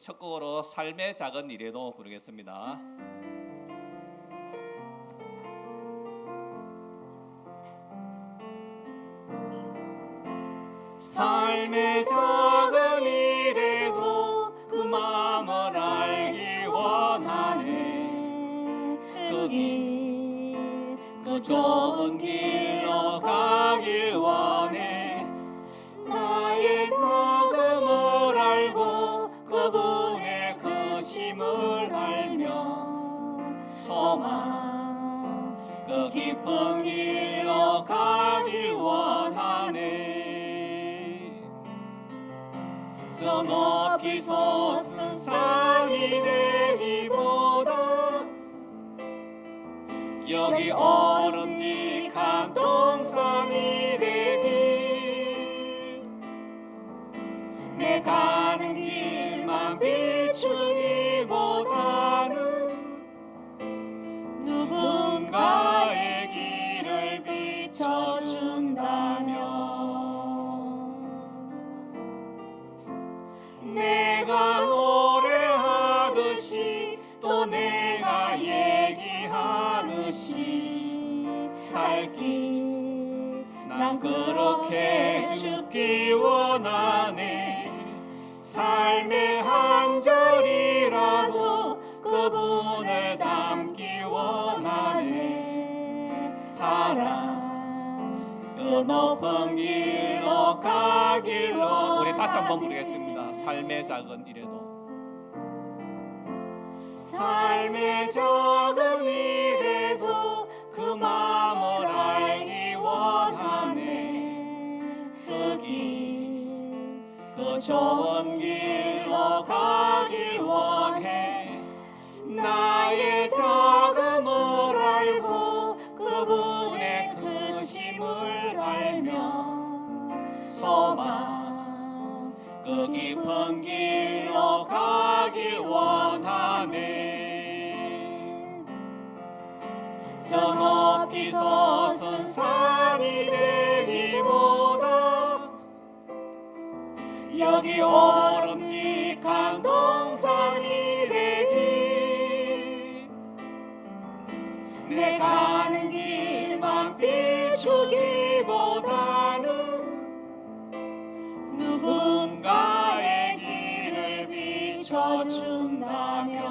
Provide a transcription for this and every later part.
첫 곡으로 삶의 작은 일에도 부르겠습니다. 삶의 작은 일에도 그 마음을 알기 원하네. 그 길, 그 좋은 길로 가길 원해. 나의 작음을 알고 그분의 크심을 알며 소망 그 깊은 길로 가길 원하네. 저 높이 솟은 산이 되기보다 여기 오름직한 동산이 되길. 내 가는 길만 비추기보다는 누군가의 길을 비춰준다면 내가 노래하듯이 또 내가 얘기하듯이 살기 난 그렇게 죽기 원하네. 삶의 한 절이라도 그분을 담기 원하네. 사랑 그 높은 길로 가길 원하네. 우리 다시 한번 부르겠습니다. 삶의 작은 일에도. 삶의 작은 일에도 그 마음을 알기 원하네. 그 길, 그 좁은 길로 가길 원해. 나의 작음을 알고 그분의 크심을 알며 소망 그 깊은 길로 가길 원하네. 저 높이 솟은 산이 되기보다 여기 오름직한 동산이 되길. 내 가는 길만 비추기보다는 누군가의 길을 비춰준다면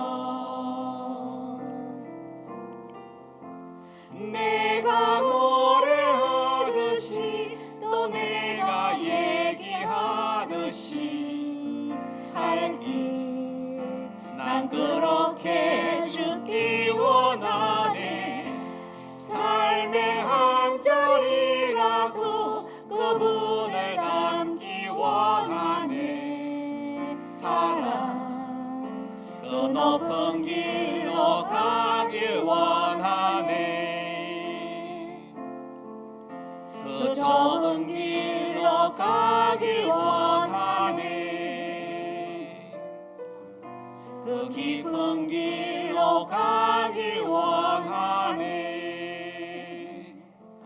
내가 노래하듯이 또 내가 얘기하듯이 살기 난 그렇게 죽기 원하네. 삶의 한 절이라도 그분을 담기 원하네. 사랑 그 높은 길로 가길 원하네. 그 좁은 길로 가길 원하네. 그 깊은 길로 가길 원하네.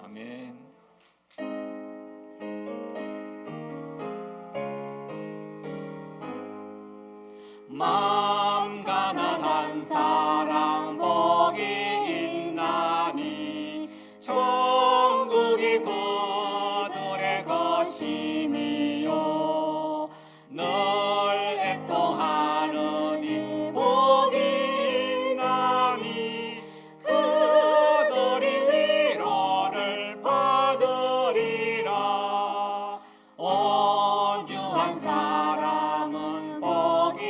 아멘. 마음 가난한 사람 복이 있나니 천국이 그들의 것임이요. 늘 애통하는 이 복이 있나니 그들이 위로를 받으리라. 온유한 사람은 복이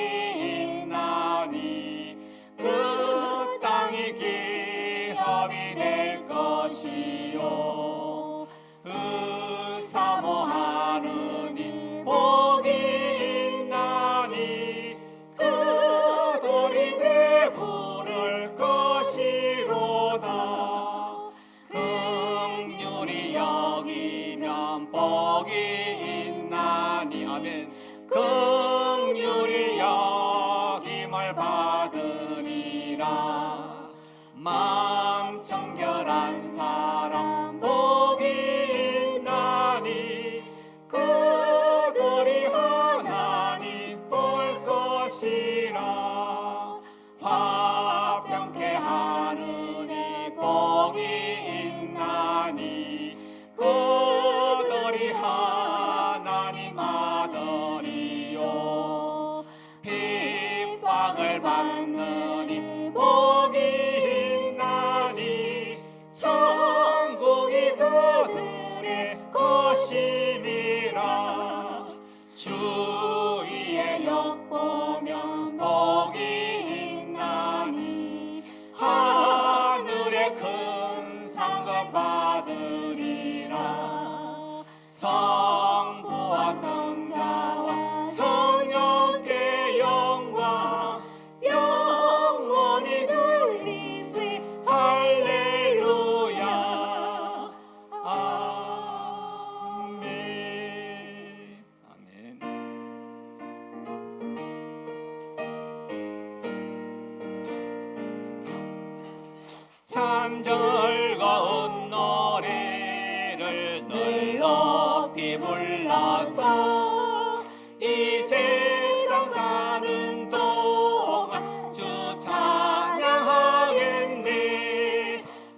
참 즐거운 노래를 늘 높이 불러서 이 세상 사는 동안 주 찬양하겠네.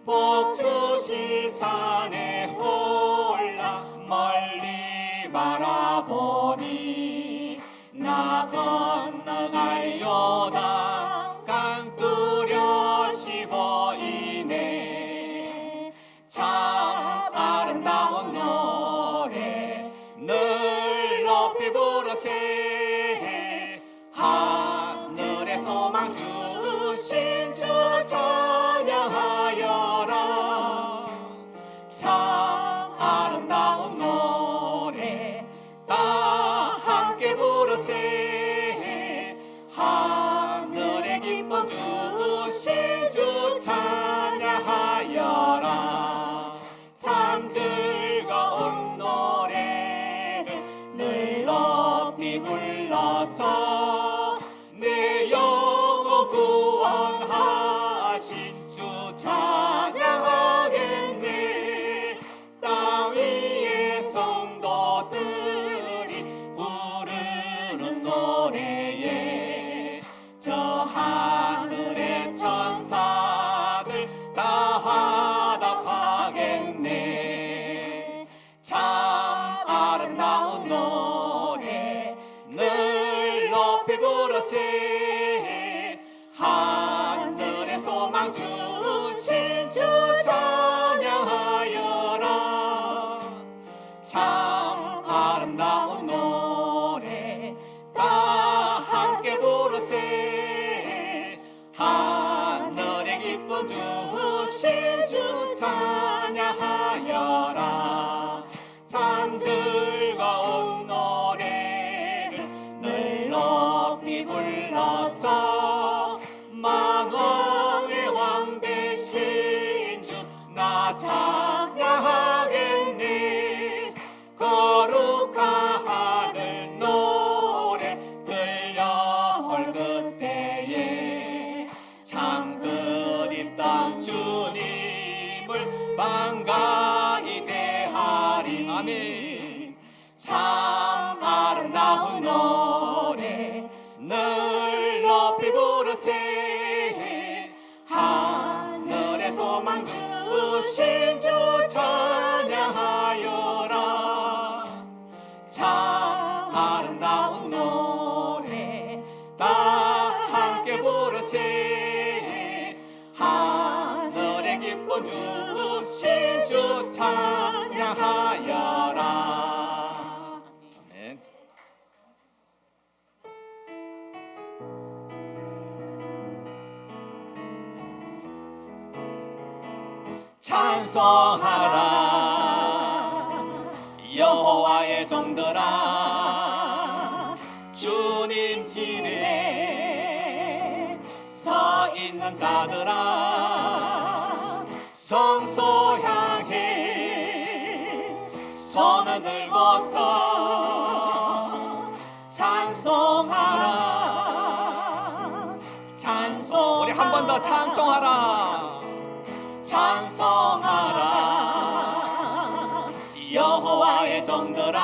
복 주실 산에 올라 멀리 바라보니 나 건너갈 요단 강 뚜렷이 보이네. 참 아름다운 노래 늘 높이 부르세. 하늘의 소망 주신 주 찬양하여라. 참 아름다운 노래 다 함께 부르세. 하늘의 기쁨 주신 주 찬양하여라. 참 즐거운 노래를 늘 높이 불러서 내 영혼 구원하신 주 찬양하겠네. 땅 위의 성도들이 부르는 노래에 저 하늘의 천사들 다 화답하겠네. 참 아름다운 노래 늘 높이 부르세. 하늘의 소망 주신 주 찬양하여라. 참 아름다운 노래 다 함께 부르세. 하늘의 기쁨 주신 주 찬양하여라. 참 즐거운 노래를 늘 높이 불러서 만왕의 왕 되신 주 나 찬양하겠네. 거룩한 하늘 노래 들려올 그때에 참 그립던 주님을 반가이 대하리. 아멘. 참 아름다운 노래 늘 높이 부르세. 하늘의 소망 주신 주 찬양하여라. 참 아름다운 노래 다 함께 부르세. 하늘의 기쁨 주신 주 찬양하여라. 아멘. 찬송하라 여호와의 종들아. 주님 집에 서 있는 자들아. 성소 향해 손을 들고서 찬송하라. 찬송. 우리 한 번 더 찬송하라. 찬송하라 여호와의 종들아.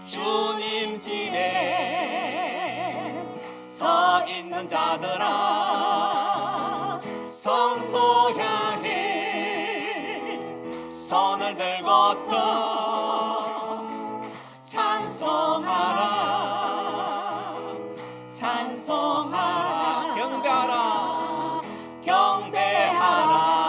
주님 집에 서 있는 자들아. 성소 향해 손을 들고서 찬송하라. 찬송하라. 경배하라. 경배하라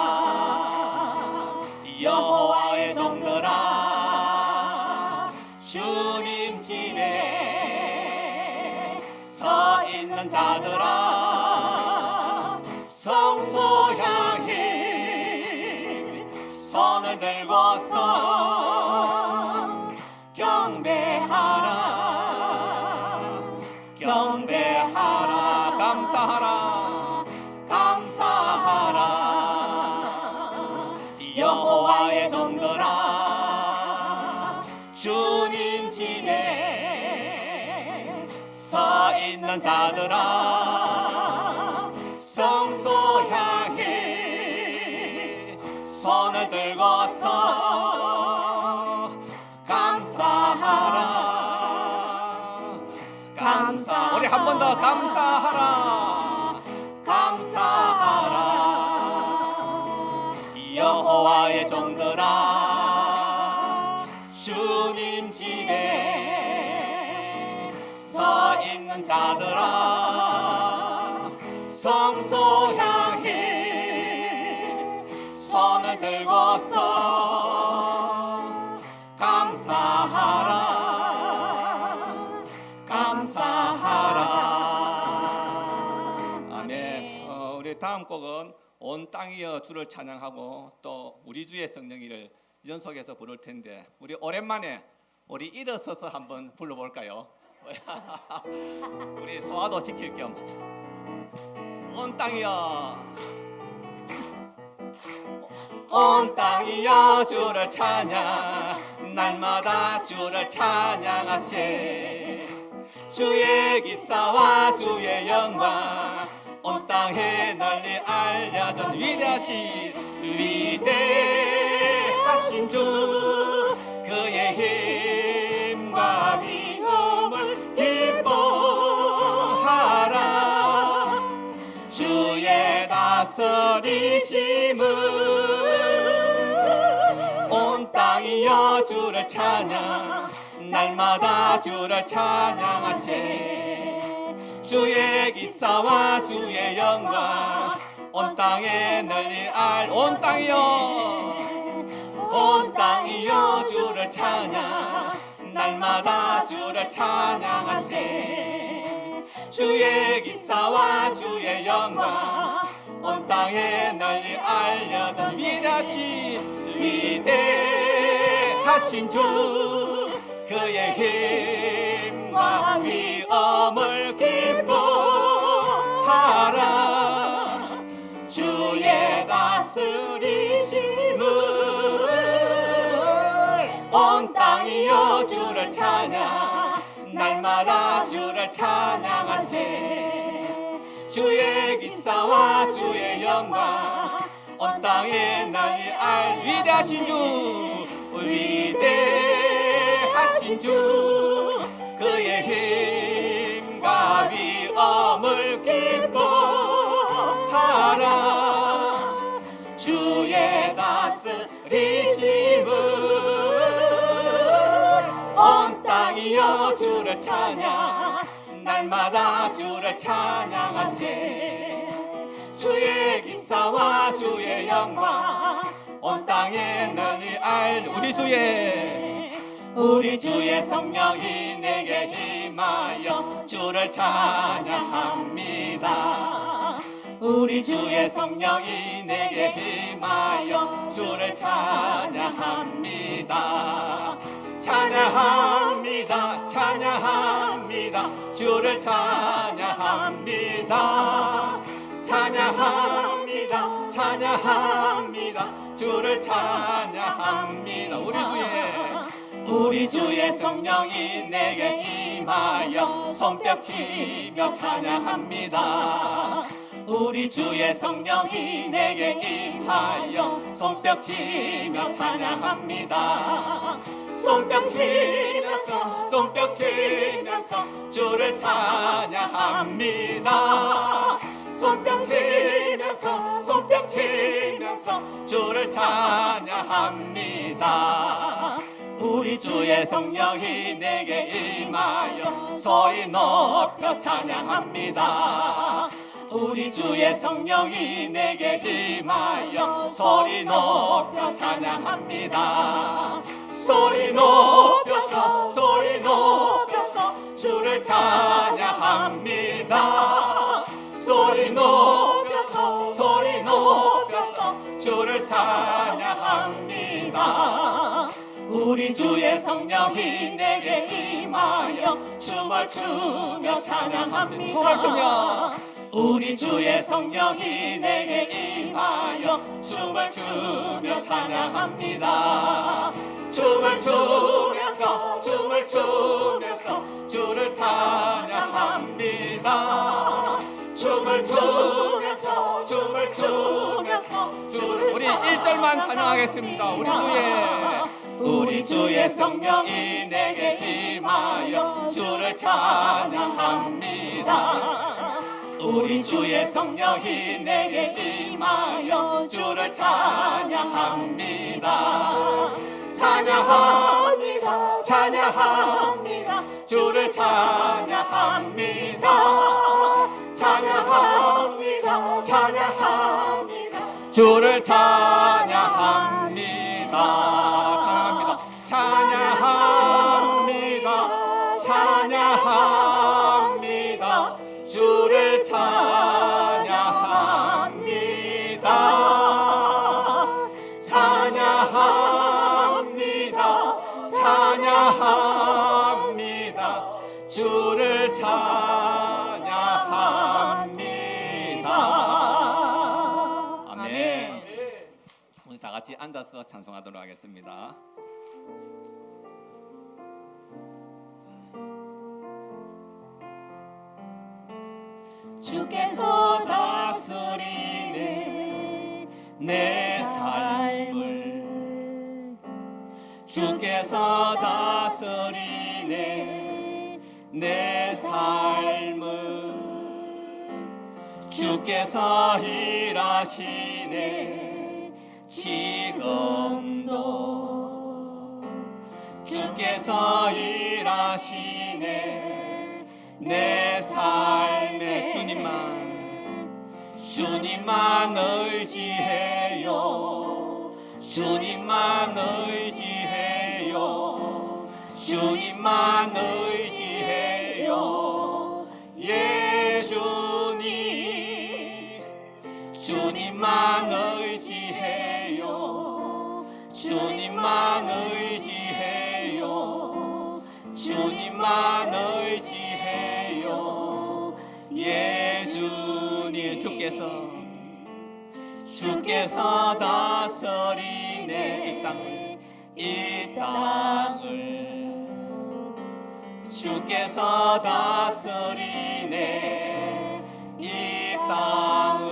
여호와의 종들아. 주님 집에 서 있는 자들아. 성소 향해 손을 들고서 경배하라. 경배하라. 감사하라. 감사하라 여호와의 종들아. 주님 집에 서 있는 자들아. 성소 향해 감사. 우리 한 번 더 감사하라. 감사하라. 여호와의 종들아, 주님 집에 서 있는 자들아, 성소 향해 손을 들고서 감사하라. 감사하라. 아멘. 우리 다음 곡은 온 땅이여 주를 찬양하고 또 우리 주의 성령이를 연속해서 부를 텐데, 우리 오랜만에 우리 일어서서 한번 불러볼까요? 우리 소화도 시킬 겸. 온 땅이여, 온 땅이여 주를 찬양, 날마다 주를 찬양하세. 주의 기사와 주의 영광 온 땅에 널리 알려진 위대하신 주, 그의 힘과 위엄을 기뻐하라. 주의 다스리심을 온 땅이여 주를 찬양, 날마다 주를 찬양하세. 주의 기사와 주의 영광 온 땅에 널리 온 땅이여 주를 찬양, 날마다 주를 찬양하세. 주의 기사와 주의 영광 온 땅에 널리 알려진 위대하신 주, 그의 힘과 위엄을 기뻐하라. 주의 다스리심을 온 땅이여 주를 찬양, 날마다 주를 찬양하세. 주의 기사와 주의 영광 온 땅에 널리 위대하신 주, 위대하신 주, 그의 힘과 위엄을 기뻐하라. 주의 다스리심을 온 땅이여 주를 찬양, 날마다 주를 찬양하세. 주의 기사와 주의 영광 온 땅에 널리 우리 주의 성령이 내게 임하여 주를 찬양합니다. 우리 주의 성령이 내게 임하여 주를 찬양합니다. 찬양합니다. 찬양합니다. 주를 찬양합니다. 찬양합니다. 찬양합니다. 주를 찬양합니다. 우리 주의 성령이 내게 임하여 손뼉치며 찬양합니다. 우리 주의 성령이 내게 임하여 손뼉치며 찬양합니다. 손뼉치면서 주를 찬양합니다. 손뼉치면서 주를 찬양합니다. 우리 주의 성령이 내게 임하여 소리 높여 찬양합니다. 우리 주의 성령이 내게 임하여 소리 높여 찬양합니다. 소리 높여서 주를 찬양합니다. 소리 높여서 주를 찬양합니다. 우리 주의 성령이 내게 임하여 춤을 추며 찬양합니다. 춤을 추며 우리 주의 성령이 내게 임하여 춤을 추며 찬양합니다. 춤을 추면서 주를 찬양합니다. 춤을 추면서 주를 우리 1절만 찬양하겠습니다. 우리 주의 성령이 내게 임하여 주를 찬양합니다. 우리 주의 성령이 내게 임하여 주를 찬양합니다. 찬양합니다. 찬양합니다. 주를 찬양합니다. 찬양합니다. 찬양합니다. 주를 찬양합니다. 찬양합니다. 찬양합니다. 주를 찬양합니다. 찬양합니다. 찬양합니다. 주를 찬양합니다. 아멘. 우리 다 같이 앉아서 찬송하도록 하겠습니다. 주께서 다스리네 내 삶을. 주께서 다스리네 내 삶을. 주께서 일하시네 지금도. 주께서 일하시네 내 삶에. 주님만 의지해요. 주님만 의지해요. 주님만 의지해요. 예수님. 주님만 의지해요. 주님만 의지해요. 주님만 의지해요. 예수님. 주께서 다스리네 이 땅을. 주께서 다스리네 이 땅을.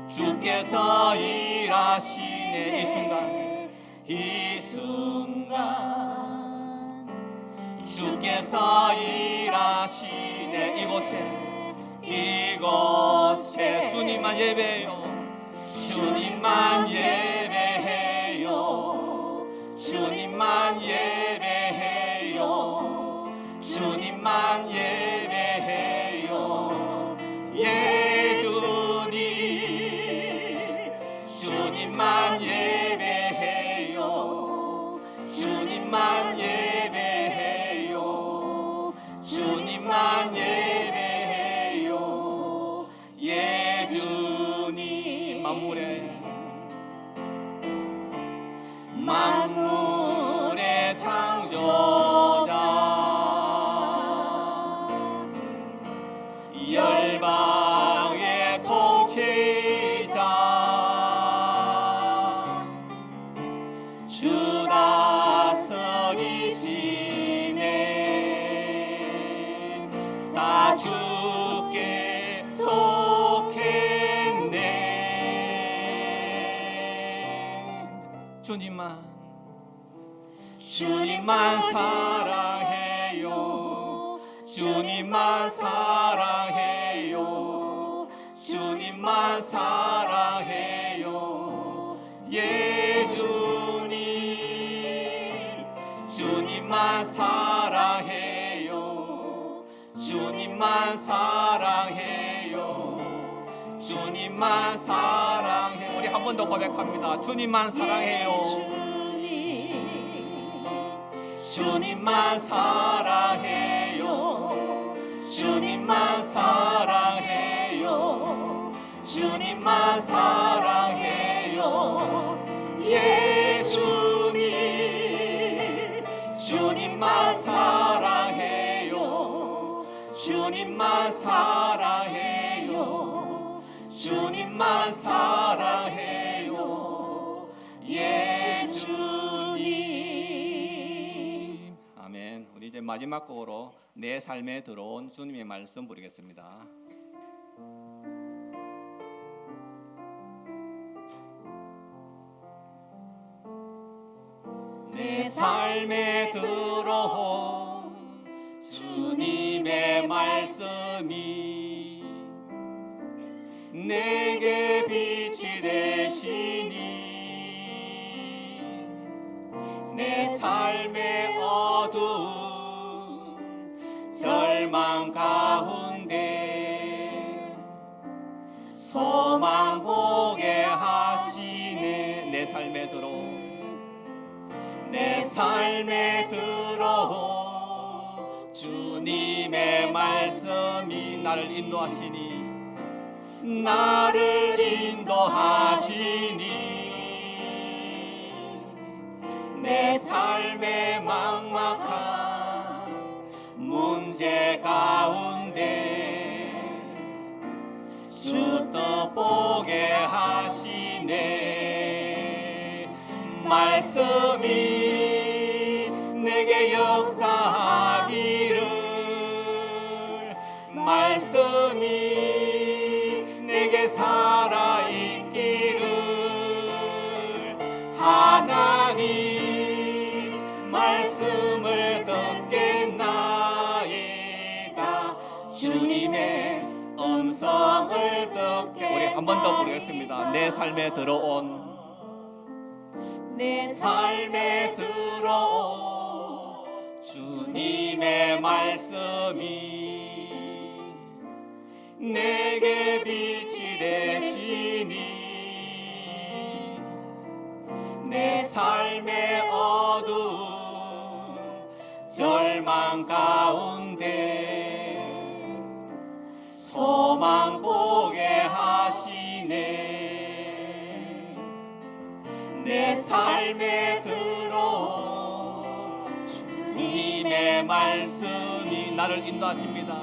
주께서 일하시네 이 순간. 주께서 일하시네 이곳에. 주님만 예배해요. 주님만 예배해요. 주님만 예배해요. 주님만 예배해요. 예수님. 주님만 예배해요. 주님만 예배해요. 주님만 예배해요. 예수님. 만물의 창조자. 열방의 통치자. 주 다스리시네. 다 주께 속했네. 주님만 사랑해요. 주님만 사랑해요. 주님만 사랑해요. 예수님. 주님만 사랑해요. 주님만 사랑해요. 주님만 사랑해요. 우리 한 번 더 고백합니다. 주님만 사랑해요. 주님만 사랑해요. 주님만 사랑해요. 주님만 사랑해요. 예수님. 주님만 사랑해요. 주님만 사랑해요. 주님만 사랑해요. 예수님. 아멘. 우리 이제 마지막 곡으로 내 삶에 들어온 주님의 말씀 부르겠습니다. 내 삶에 들어온 주님의 말씀이 내게 빛이 되시니 내 삶의 어두운 절망 가운데 소망 보게 하시네. 내 삶에 들어온 주님의 말씀이 나를 인도하시니 내 삶의 막막한 문제 가운데 주 떠보게 하시네. 말씀이 내게 역사하기를, 말씀이 내게 살아있기를, 하나님 말씀을 듣겠나이다. 주님의 음성을 듣게. 우리 한 번 더 부르겠습니다. 내 삶에 들어온 주님의 말씀이 내게 빛이 되시니 내 삶의 어두운 절망 가운데 소망 보게 하시네. 내 삶에 들어온 주님의 말씀이 나를 인도하십니다.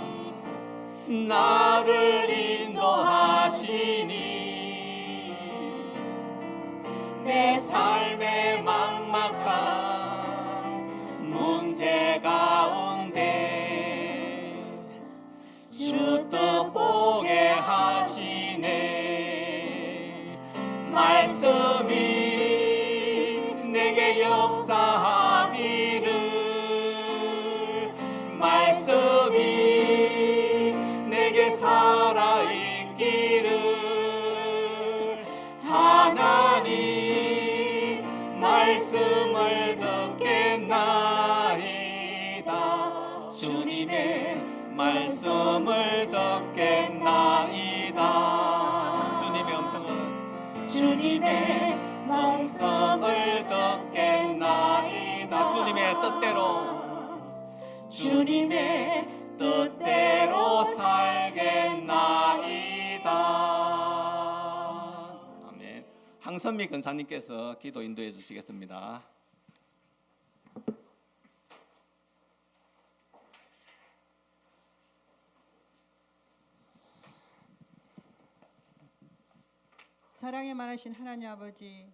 나를 인도하시니 내 삶의 막막한 문제 가운데 주 뜻보게 하시네. 말씀이 내게 역사하기를, 말씀이 내게 살아있기를, 하나님 말씀을 듣겠나이다. 주님의 말씀을 듣겠나이다. 주님의 음성을 듣겠나이다. 주님의 뜻대로 살겠나이다. 아멘. 항선미 권사님께서 기도 인도해 주시겠습니다. 사랑에 많으신 하나님 아버지,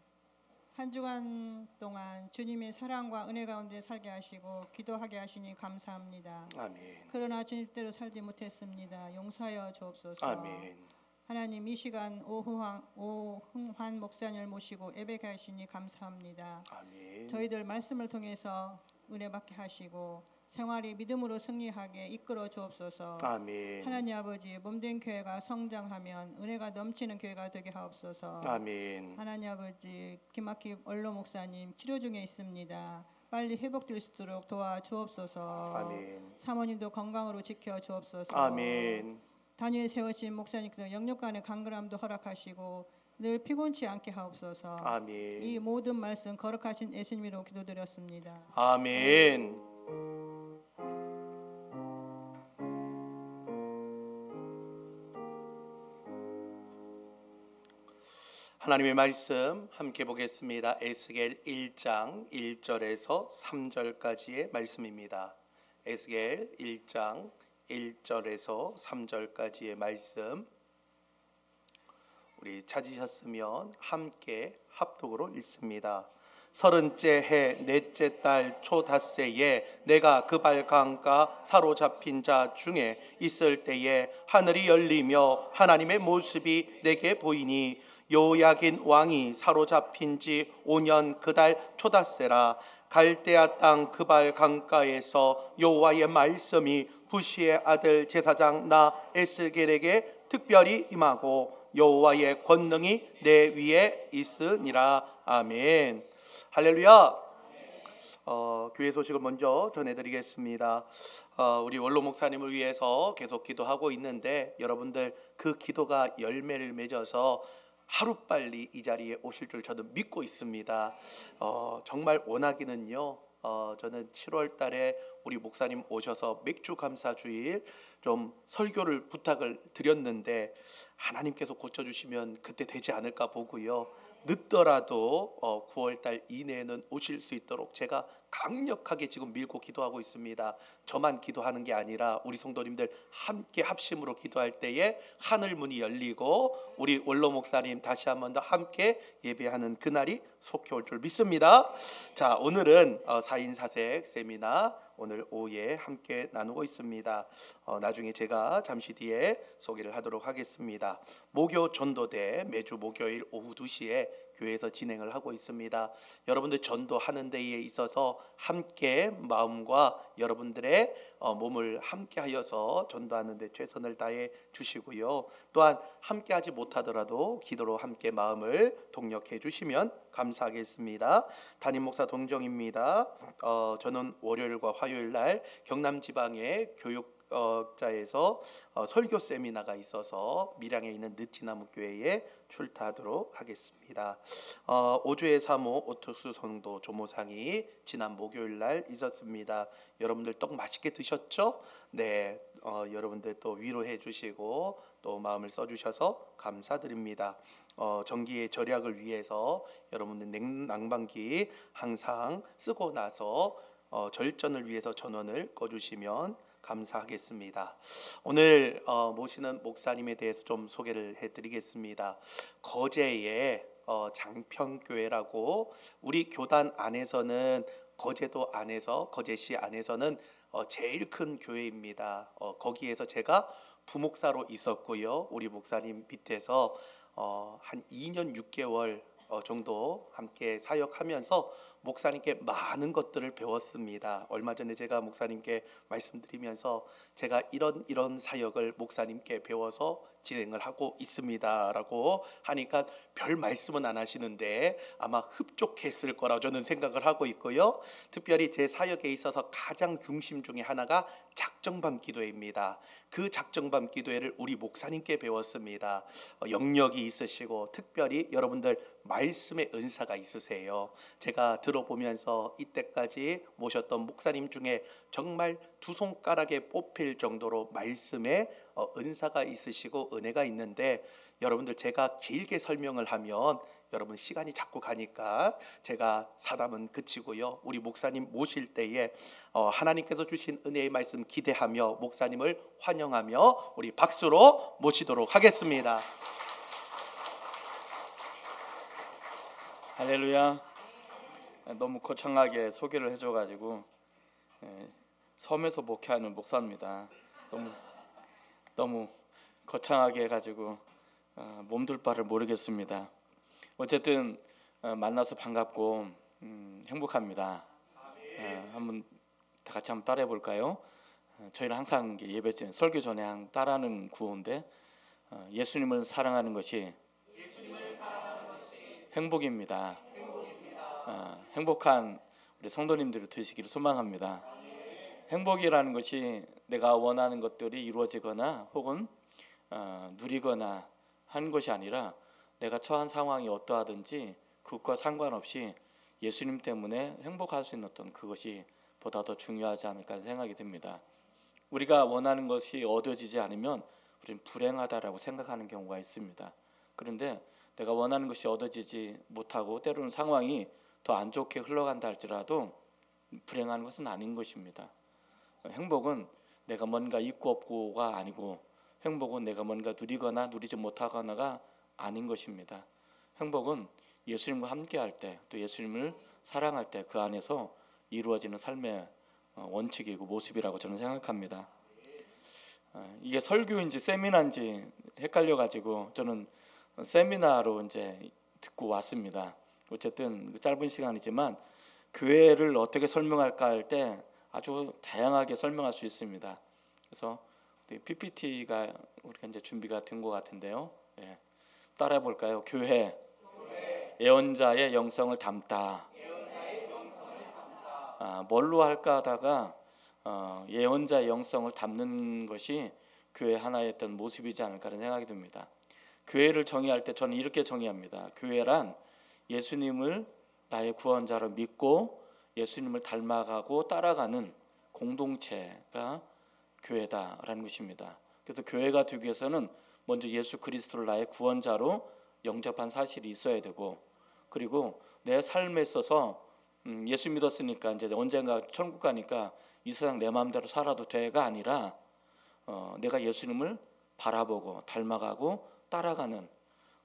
한 주간 동안 주님의 사랑과 은혜 가운데 살게 하시고 기도하게 하시니 감사합니다. 아멘. 그러나 주님대로 살지 못했습니다. 용서하여 주옵소서. 아멘. 하나님, 이 시간 오흥환 목사님을 모시고 예배케 하시니 감사합니다. 아멘. 저희들 말씀을 통해서 은혜 받게 하시고 생활이 믿음으로 승리하게 이끌어 주옵소서. 아멘. 하나님 아버지, 몸된 교회가 성장하면 은혜가 넘치는 교회가 되게 하옵소서. 아멘. 하나님 아버지, 김학희 원로 목사님 치료 중에 있습니다. 빨리 회복될 수 있도록 도와주옵소서. 아멘. 사모님도 건강으로 지켜 주옵소서. 아멘. 단위에 세우신 목사님께서 영육간의 강건함도 허락하시고 늘 피곤치 않게 하옵소서. 아멘. 이 모든 말씀 거룩하신 예수님으로 기도드렸습니다. 아멘. 하나님의 말씀 함께 보겠습니다. 에스겔 1장 1절에서 3절까지의 말씀입니다. 에스겔 1장 1절에서 3절까지의 말씀, 우리 찾으셨으면 함께 합독으로 읽습니다. 30째 해 넷째 달 초닷새에 내가 그발 강가 사로잡힌 자 중에 있을 때에 하늘이 열리며 하나님의 모습이 내게 보이니 요야긴 왕이 사로잡힌 지 5년 그 달 초닷새라. 갈대아 땅 그발 강가에서 여호와의 말씀이 부시의 아들 제사장 나 에스겔에게 특별히 임하고 여호와의 권능이 내 위에 있으니라. 아멘. 할렐루야. 교회 소식을 먼저 전해드리겠습니다. 우리 원로 목사님을 위해서 계속 기도하고 있는데 여러분들 그 기도가 열매를 맺어서 하루빨리 이 자리에 오실 줄 저는 믿고 있습니다. 정말 원하기는요. 저는 7월 달에 우리 목사님 오셔서 맥주 감사 주일 좀 설교를 부탁을 드렸는데 하나님께서 고쳐주시면 그때 되지 않을까 보고요. 늦더라도 9월 달 이내에는 오실 수 있도록 제가 강력하게 지금 밀고 기도하고 있습니다. 저만 기도하는 게 아니라 우리 성도님들 함께 합심으로 기도할 때에 하늘 문이 열리고 우리 원로 목사님 다시 한 번 더 함께 예배하는 그날이 속히 올 줄 믿습니다. 자, 오늘은 4인 사색 세미나 오늘 오후에 함께 나누고 있습니다. 나중에 제가 잠시 뒤에 소개를 하도록 하겠습니다. 목요 전도대 매주 목요일 오후 2시에 교회에서 진행을 하고 있습니다. 여러분들 전도하는 데에 있어서 함께 마음과 여러분들의 몸을 함께 하여서 전도하는 데 최선을 다해 주시고요. 또한 함께 하지 못하더라도 기도로 함께 마음을 동력해 주시면 감사하겠습니다. 담임 목사 동정입니다. 저는 월요일과 화요일 날 경남 지방의 교육자에서 설교 세미나가 있어서 밀양에 있는 느티나무 교회에 출타하도록 하겠습니다. 5주의 사모 오특수 성도 조모상이 지난 목요일 날 있었습니다. 여러분들 떡 맛있게 드셨죠? 네, 여러분들 또 위로해 주시고 또 마음을 써주셔서 감사드립니다. 전기의 절약을 위해서 여러분들 냉난방기 항상 쓰고 나서 절전을 위해서 전원을 꺼주시면 감사하겠습니다. 오늘 모시는 목사님에 대해서 좀 소개를 해드리겠습니다. 거제의 장평교회라고 우리 교단 안에서는 거제도 안에서 거제시 안에서는 제일 큰 교회입니다. 거기에서 제가 부목사로 있었고요. 우리 목사님 밑에서 한 2년 6개월 정도 함께 사역하면서 목사님께 많은 것들을 배웠습니다. 얼마 전에 제가 목사님께 말씀드리면서 제가 이런 사역을 목사님께 배워서 진행을 하고 있습니다라고 하니까 별 말씀은 안 하시는데 아마 흡족했을 거라고 저는 생각을 하고 있고요. 특별히 제 사역에 있어서 가장 중심 중에 하나가 작정밤 기도회입니다. 그 작정밤 기도회를 우리 목사님께 배웠습니다. 영역이 있으시고 특별히 여러분들 말씀의 은사가 있으세요. 제가 들어보면서 이때까지 모셨던 목사님 중에 정말 두 손가락에 뽑힐 정도로 말씀에 은사가 있으시고 은혜가 있는데 여러분들 제가 길게 설명을 하면 여러분 시간이 자꾸 가니까 제가 사담은 그치고요. 우리 목사님 모실 때에 하나님께서 주신 은혜의 말씀 기대하며 목사님을 환영하며 우리 박수로 모시도록 하겠습니다. 할렐루야. 너무 거창하게 소개를 해줘가지고 섬에서 목회하는 목사입니다. 너무 거창하게 해가지고 몸둘 바를 모르겠습니다. 어쨌든 만나서 반갑고 행복합니다. 한번 다 같이 한번 따라해 볼까요? 저희는 항상 예배 전 설교 전에 따라하는 구호인데 예수님을 사랑하는 것이 행복입니다. 행복한 우리 성도님들이 되시기를 소망합니다. 행복이라는 것이 내가 원하는 것들이 이루어지거나 혹은 누리거나 하는 것이 아니라 내가 처한 상황이 어떠하든지 그것과 상관없이 예수님 때문에 행복할 수 있는 어떤 그것이 보다 더 중요하지 않을까 생각이 듭니다. 우리가 원하는 것이 얻어지지 않으면 우리는 불행하다라고 생각하는 경우가 있습니다. 그런데 내가 원하는 것이 얻어지지 못하고 때로는 상황이 더 안 좋게 흘러간다 할지라도 불행한 것은 아닌 것입니다. 행복은 내가 뭔가 있고 없고가 아니고 행복은 내가 뭔가 누리거나 누리지 못하거나가 아닌 것입니다. 행복은 예수님과 함께할 때 또 예수님을 사랑할 때 그 안에서 이루어지는 삶의 원칙이고 모습이라고 저는 생각합니다. 이게 설교인지 세미나인지 헷갈려가지고 저는 세미나로 이제 듣고 왔습니다. 어쨌든 짧은 시간이지만 교회를 어떻게 설명할까 할 때 아주 다양하게 설명할 수 있습니다. 그래서 PPT가 우리가 이제 준비가 된 것 같은데요. 예. 따라해 볼까요? 교회 예언자의 영성을 담다. 뭘로 할까 하다가 예언자의 영성을 담는 것이 교회 하나의 어떤 모습이지 않을까 하는 생각이 듭니다. 교회를 정의할 때 저는 이렇게 정의합니다. 교회란 예수님을 나의 구원자로 믿고 예수님을 닮아가고 따라가는 공동체가 교회다라는 것입니다. 그래서 교회가 되기 위해서는 먼저 예수 그리스도를 나의 구원자로 영접한 사실이 있어야 되고, 그리고 내 삶에 있어서 예수 믿었으니까 이제 언젠가 천국 가니까 이 세상 내 마음대로 살아도 돼가 아니라 내가 예수님을 바라보고 닮아가고 따라가는,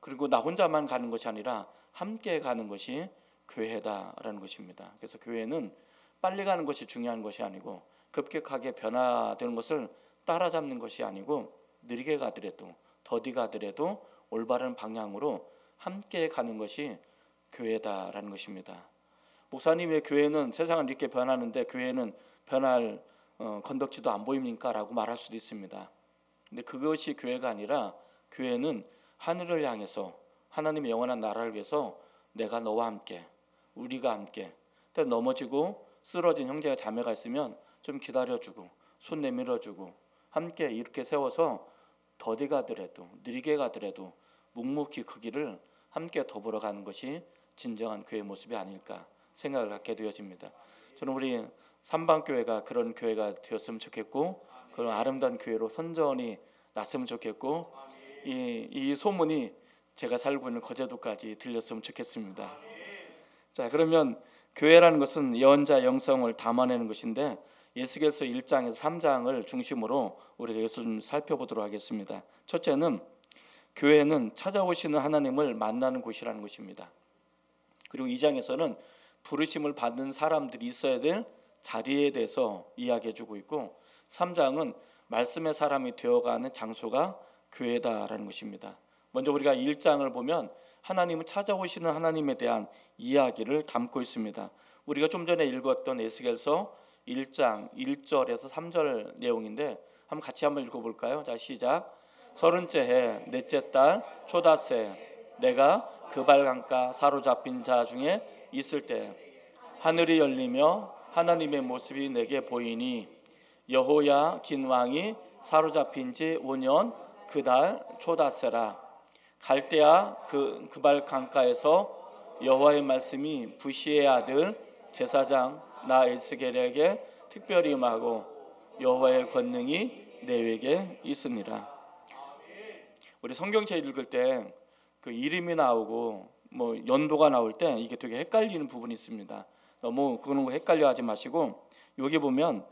그리고 나 혼자만 가는 것이 아니라 함께 가는 것이 교회다라는 것입니다. 그래서 교회는 빨리 가는 것이 중요한 것이 아니고 급격하게 변화되는 것을 따라잡는 것이 아니고 느리게 가더라도 더디 가더라도 올바른 방향으로 함께 가는 것이 교회다라는 것입니다. 목사님의 교회는 세상은 이렇게 변하는데 교회는 변할 건덕지도 안 보입니까? 라고 말할 수도 있습니다. 근데 그것이 교회가 아니라 교회는 하늘을 향해서 하나님의 영원한 나라를 위해서 내가 너와 함께, 우리가 함께, 넘어지고 쓰러진 형제가 자매가 있으면 좀 기다려주고 손 내밀어주고 함께 이렇게 세워서 더디 가더라도 느리게 가더라도 묵묵히 그 길을 함께 더불어 가는 것이 진정한 교회 모습이 아닐까 생각을 갖게 되어집니다. 저는 우리 삼방교회가 그런 교회가 되었으면 좋겠고, 그런 아름다운 교회로 선전이 났으면 좋겠고, 이 소문이 제가 살고 있는 거제도까지 들렸으면 좋겠습니다. 자, 그러면 교회라는 것은 예언자 영성을 담아내는 것인데 에스겔서 1장에서 3장을 중심으로 우리가 이것을 좀 살펴보도록 하겠습니다. 첫째는 교회는 찾아오시는 하나님을 만나는 곳이라는 것입니다. 그리고 2장에서는 부르심을 받는 사람들이 있어야 될 자리에 대해서 이야기해주고 있고, 3장은 말씀의 사람이 되어가는 장소가 교회다라는 것입니다. 먼저 우리가 1장을 보면 하나님을 찾아오시는 하나님에 대한 이야기를 담고 있습니다. 우리가 좀 전에 읽었던 에스겔서 1장 1절에서 3절 내용인데 한번 같이 한번 읽어볼까요? 자, 시작. 30째 해 넷째 달 초닷새 내가 그발 강가 사로잡힌 자 중에 있을 때 하늘이 열리며 하나님의 모습이 내게 보이니 여호야 긴 왕이 사로잡힌 지 5년 그 달 초닷새라. 갈대아 그발 강가에서 여호와의 말씀이 부시의 아들 제사장 나 에스겔에게 특별히 임하고 여호와의 권능이 내게 있으니라. 우리 성경책 읽을 때 그 이름이 나오고 뭐 연도가 나올 때 이게 되게 헷갈리는 부분이 있습니다. 너무 그런 거 헷갈려하지 마시고 여기 보면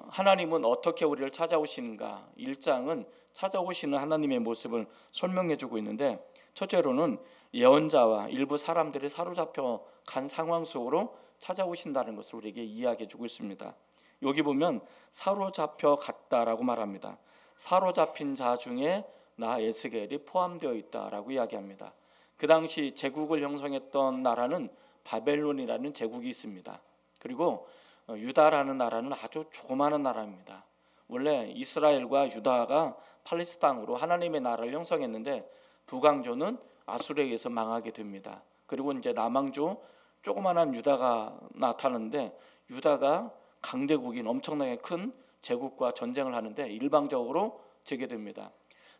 하나님은 어떻게 우리를 찾아오시는가, 1장은 찾아오시는 하나님의 모습을 설명해주고 있는데, 첫째로는 예언자와 일부 사람들이 사로잡혀 간 상황 속으로 찾아오신다는 것을 우리에게 이야기해주고 있습니다. 여기 보면 사로잡혀 갔다라고 말합니다. 사로잡힌 자 중에 나 에스겔이 포함되어 있다라고 이야기합니다. 그 당시 제국을 형성했던 나라는 바벨론이라는 제국이 있습니다. 그리고 유다라는 나라는 아주 조그마한 나라입니다. 원래 이스라엘과 유다가 팔레스타인 땅으로 하나님의 나라를 형성했는데 북왕조는 아수르에 의해서 망하게 됩니다. 그리고 이제 남왕조 조그마한 유다가 나타나는데 유다가 강대국인 엄청나게 큰 제국과 전쟁을 하는데 일방적으로 지게 됩니다.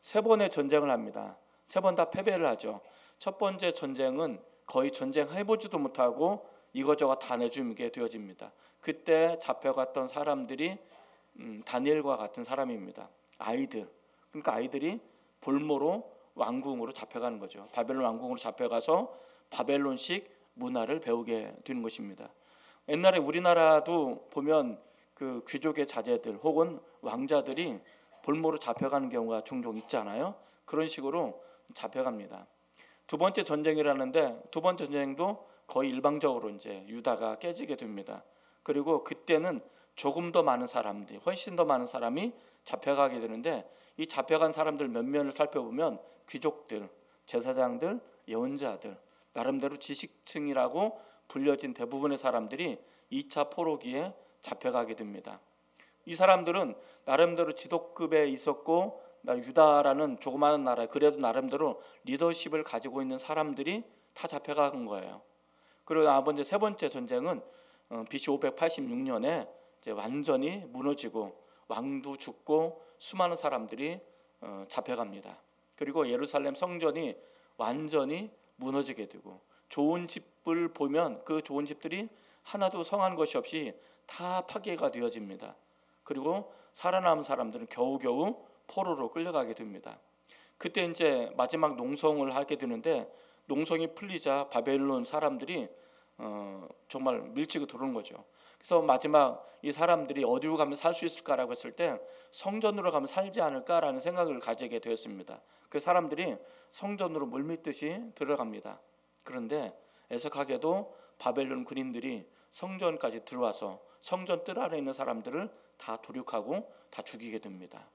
세 번의 전쟁을 합니다. 세 번 다 패배를 하죠. 첫 번째 전쟁은 거의 전쟁해보지도 못하고 이거저거 다 내주게 되어집니다. 그때 잡혀갔던 사람들이 다니엘과 같은 사람입니다. 아이들, 그러니까 아이들이 볼모로 왕궁으로 잡혀가는 거죠. 바벨론 왕궁으로 잡혀가서 바벨론식 문화를 배우게 되는 것입니다. 옛날에 우리나라도 보면 그 귀족의 자제들 혹은 왕자들이 볼모로 잡혀가는 경우가 종종 있잖아요. 그런 식으로 잡혀갑니다. 두 번째 전쟁이라는데 두 번째 전쟁도 거의 일방적으로 이제 유다가 깨지게 됩니다. 그리고 그때는 조금 더 많은 사람들이, 훨씬 더 많은 사람이 잡혀가게 되는데, 이 잡혀간 사람들 몇몇을 살펴보면 귀족들, 제사장들, 예언자들, 나름대로 지식층이라고 불려진 대부분의 사람들이 2차 포로기에 잡혀가게 됩니다. 이 사람들은 나름대로 지도급에 있었고 유다라는 조그마한 나라 그래도 나름대로 리더십을 가지고 있는 사람들이 다 잡혀간 거예요. 그리고 아버지 세 번째 전쟁은 BC 586년에 이제 완전히 무너지고 왕도 죽고 수많은 사람들이 잡혀갑니다. 그리고 예루살렘 성전이 완전히 무너지게 되고 좋은 집을 보면 그 좋은 집들이 하나도 성한 것이 없이 다 파괴가 되어집니다. 그리고 살아남은 사람들은 겨우겨우 포로로 끌려가게 됩니다. 그때 이제 마지막 농성을 하게 되는데 농성이 풀리자 바벨론 사람들이 정말 밀치고 들어오는 거죠. 그래서 마지막 이 사람들이 어디로 가면 살 수 있을까라고 했을 때 성전으로 가면 살지 않을까라는 생각을 가지게 되었습니다. 그 사람들이 성전으로 물밀듯이 들어갑니다. 그런데 애석하게도 바벨론 군인들이 성전까지 들어와서 성전 뜰 안에 있는 사람들을 다 도륙하고 다 죽이게 됩니다.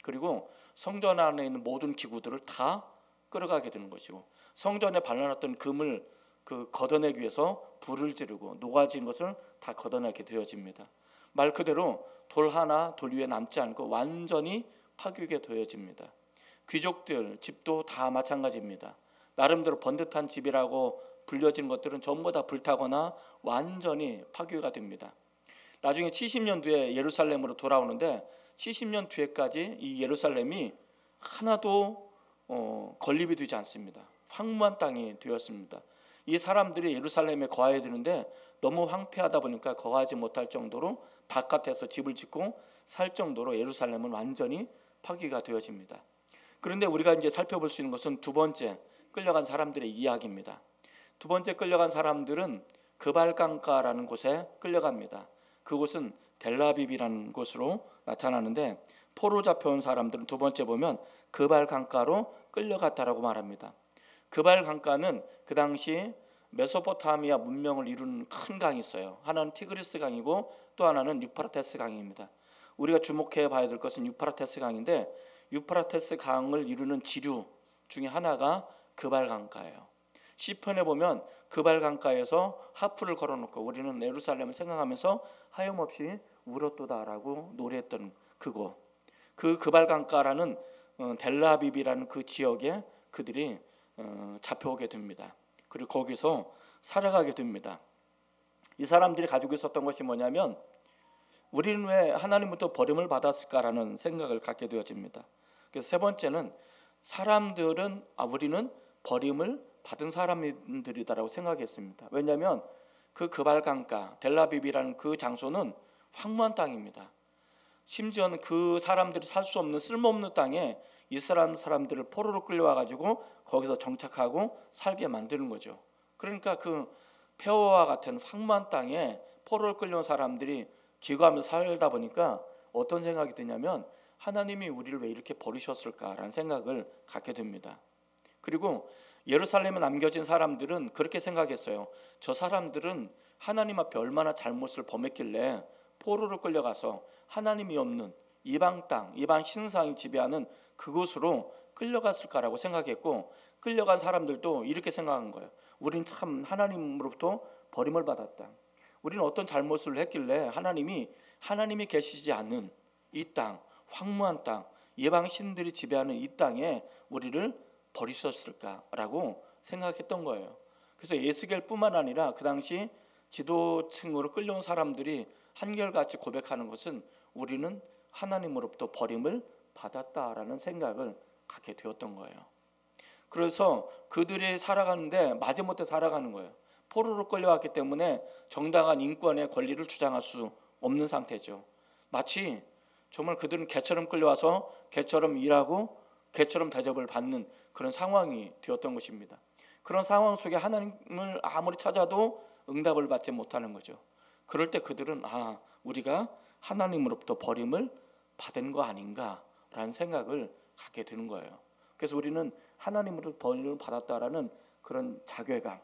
그리고 성전 안에 있는 모든 기구들을 다 끌어가게 되는 것이고 성전에 발라놨던 금을 걷어내기 위해서 불을 지르고 녹아진 것을 다 걷어내게 되어집니다. 말 그대로 돌 하나 돌 위에 남지 않고 완전히 파괴게 되어집니다. 귀족들 집도 다 마찬가지입니다. 나름대로 번듯한 집이라고 불려진 것들은 전부 다 불타거나 완전히 파괴가 됩니다. 나중에 70년 뒤에 예루살렘으로 돌아오는데 70년 뒤에까지 이 예루살렘이 하나도 건립이 되지 않습니다. 황무한 땅이 되었습니다. 이 사람들이 예루살렘에 거하게 되는데 너무 황폐하다 보니까 거하지 못할 정도로 바깥에서 집을 짓고 살 정도로 예루살렘은 완전히 파괴가 되어집니다. 그런데 우리가 이제 살펴볼 수 있는 것은 두 번째 끌려간 사람들의 이야기입니다. 두 번째 끌려간 사람들은 그발강가라는 곳에 끌려갑니다. 그곳은 델라비비라는 곳으로 나타나는데 포로 잡혀온 사람들은 두 번째 보면 그발강가로 끌려갔다라고 말합니다. 그발강가는 그 당시 메소포타미아 문명을 이루는 큰 강이 있어요. 하나는 티그리스 강이고 또 하나는 유프라테스 강입니다. 우리가 주목해 봐야 될 것은 유프라테스 강인데 유프라테스 강을 이루는 지류 중에 하나가 그발강가예요. 시편에 보면 그발강가에서 하프를 걸어놓고 우리는 예루살렘을 생각하면서 하염없이 울었도다라고 노래했던 그곳. 그 그발강가라는 델라비비라는 그 지역에 그들이 잡혀오게 됩니다. 그리고 거기서 살아가게 됩니다. 이 사람들이 가지고 있었던 것이 뭐냐면 우리는 왜 하나님부터 버림을 받았을까라는 생각을 갖게 되어집니다. 그래서 세 번째는 사람들은 우리는 버림을 받은 사람들이다라고 생각했습니다. 왜냐하면 그 그발강가 델라비비라는 그 장소는 황무한 땅입니다. 심지어는 그 사람들이 살 수 없는 쓸모없는 땅에 이스라엘 사람들을 포로로 끌려와 가지고 거기서 정착하고 살게 만드는 거죠. 그러니까 그 폐허와 같은 황무한 땅에 포로를 끌려온 사람들이 기거하며 살다 보니까 어떤 생각이 드냐면 하나님이 우리를 왜 이렇게 버리셨을까라는 생각을 갖게 됩니다. 그리고 예루살렘에 남겨진 사람들은 그렇게 생각했어요. 저 사람들은 하나님 앞에 얼마나 잘못을 범했길래 포로로 끌려가서 하나님이 없는 이방 땅, 이방 신상이 지배하는 그곳으로 끌려갔을까라고 생각했고 끌려간 사람들도 이렇게 생각한 거예요. 우린 참 하나님으로부터 버림을 받았다. 우리는 어떤 잘못을 했길래 하나님이 계시지 않는 이 땅, 황무한 땅, 이방 신들이 지배하는 이 땅에 우리를 버리셨을까라고 생각했던 거예요. 그래서 에스겔뿐만 아니라 그 당시 지도층으로 끌려온 사람들이 한결같이 고백하는 것은 우리는 하나님으로부터 버림을 받았다라는 생각을 갖게 되었던 거예요. 그래서 그들이 살아가는데 마지못해 살아가는 거예요. 포로로 끌려왔기 때문에 정당한 인권의 권리를 주장할 수 없는 상태죠. 마치 정말 그들은 개처럼 끌려와서 개처럼 일하고 개처럼 대접을 받는 그런 상황이 되었던 것입니다. 그런 상황 속에 하나님을 아무리 찾아도 응답을 받지 못하는 거죠. 그럴 때 그들은 우리가 하나님으로부터 버림을 받은 거 아닌가라는 생각을 갖게 되는 거예요. 그래서 우리는 하나님으로부터 버림을 받았다라는 그런 자괴감,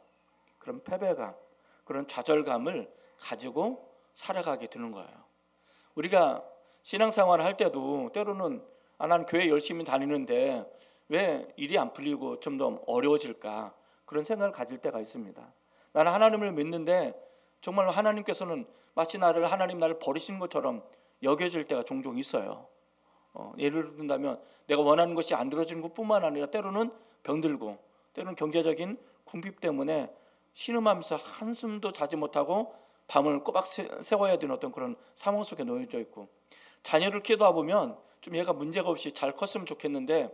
그런 패배감, 그런 좌절감을 가지고 살아가게 되는 거예요. 우리가 신앙생활을 할 때도 때로는 나는 교회 열심히 다니는데 왜 일이 안 풀리고 좀 더 어려워질까 그런 생각을 가질 때가 있습니다. 나는 하나님을 믿는데 정말 하나님께서는 마치 하나님 나를 버리신 것처럼 여겨질 때가 종종 있어요. 예를 든다면 내가 원하는 것이 안 들어지는 것뿐만 아니라 때로는 병들고 때로는 경제적인 궁핍 때문에 신음하면서 한숨도 자지 못하고 밤을 꼬박 새워야 되는 어떤 그런 상황 속에 놓여져 있고, 자녀를 키우다 보면 좀 얘가 문제가 없이 잘 컸으면 좋겠는데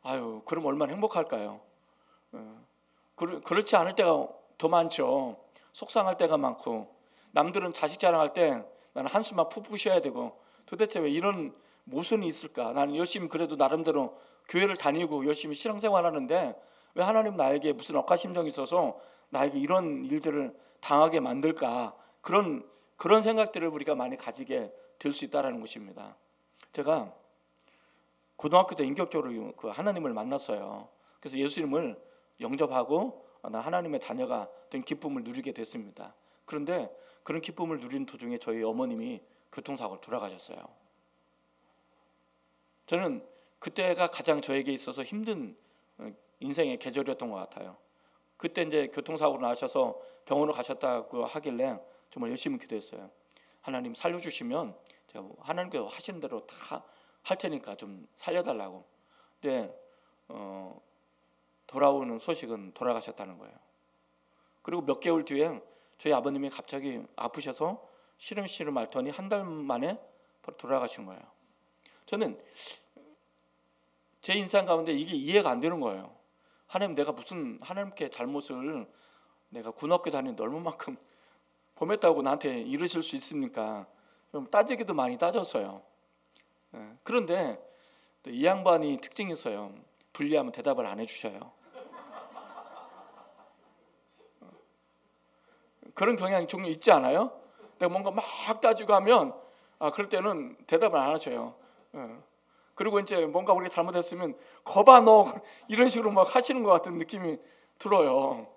아유 그럼 얼마나 행복할까요? 그렇지 않을 때가 더 많죠. 속상할 때가 많고, 남들은 자식 자랑할 때 나는 한숨만 푹푹 쉬어야 되고, 도대체 왜 이런 모순이 있을까? 나는 열심히 그래도 나름대로 교회를 다니고 열심히 신앙생활하는데 왜 하나님 나에게 무슨 억하심정이 있어서 나에게 이런 일들을 당하게 만들까? 그런 생각들을 우리가 많이 가지게 될 수 있다라는 것입니다. 제가 고등학교 때 인격적으로 그 하나님을 만났어요. 그래서 예수님을 영접하고 나 하나님의 자녀가 된 기쁨을 누리게 됐습니다. 그런데 그런 기쁨을 누리는 도중에 저희 어머님이 교통사고로 돌아가셨어요. 저는 그때가 가장 저에게 있어서 힘든 인생의 계절이었던 것 같아요. 그때 이제 교통사고로 나셔서 병원을 가셨다고 하길래 정말 열심히 기도했어요. 하나님 살려주시면 제가 하나님께서 하신 대로 다 할 테니까 좀 살려달라고. 근데 돌아오는 소식은 돌아가셨다는 거예요. 그리고 몇 개월 뒤에 저희 아버님이 갑자기 아프셔서 시름시름 앓더니 한 달 만에 바로 돌아가신 거예요. 저는 제 인생 가운데 이게 이해가 안 되는 거예요. 하나님, 내가 무슨 하나님께 잘못을 내가 군학교 다니는 얼마만큼 범했다고 나한테 이러실 수 있습니까? 좀 따지기도 많이 따졌어요. 그런데 또 이 양반이 특징이 있어요. 불리하면 대답을 안 해주셔요. 그런 경향이 종종 있지 않아요? 내가 뭔가 막 따지고 하면 그럴 때는 대답을 안 하셔요. 그리고 이제 뭔가 우리가 잘못했으면 거봐 너 이런 식으로 막 하시는 것 같은 느낌이 들어요.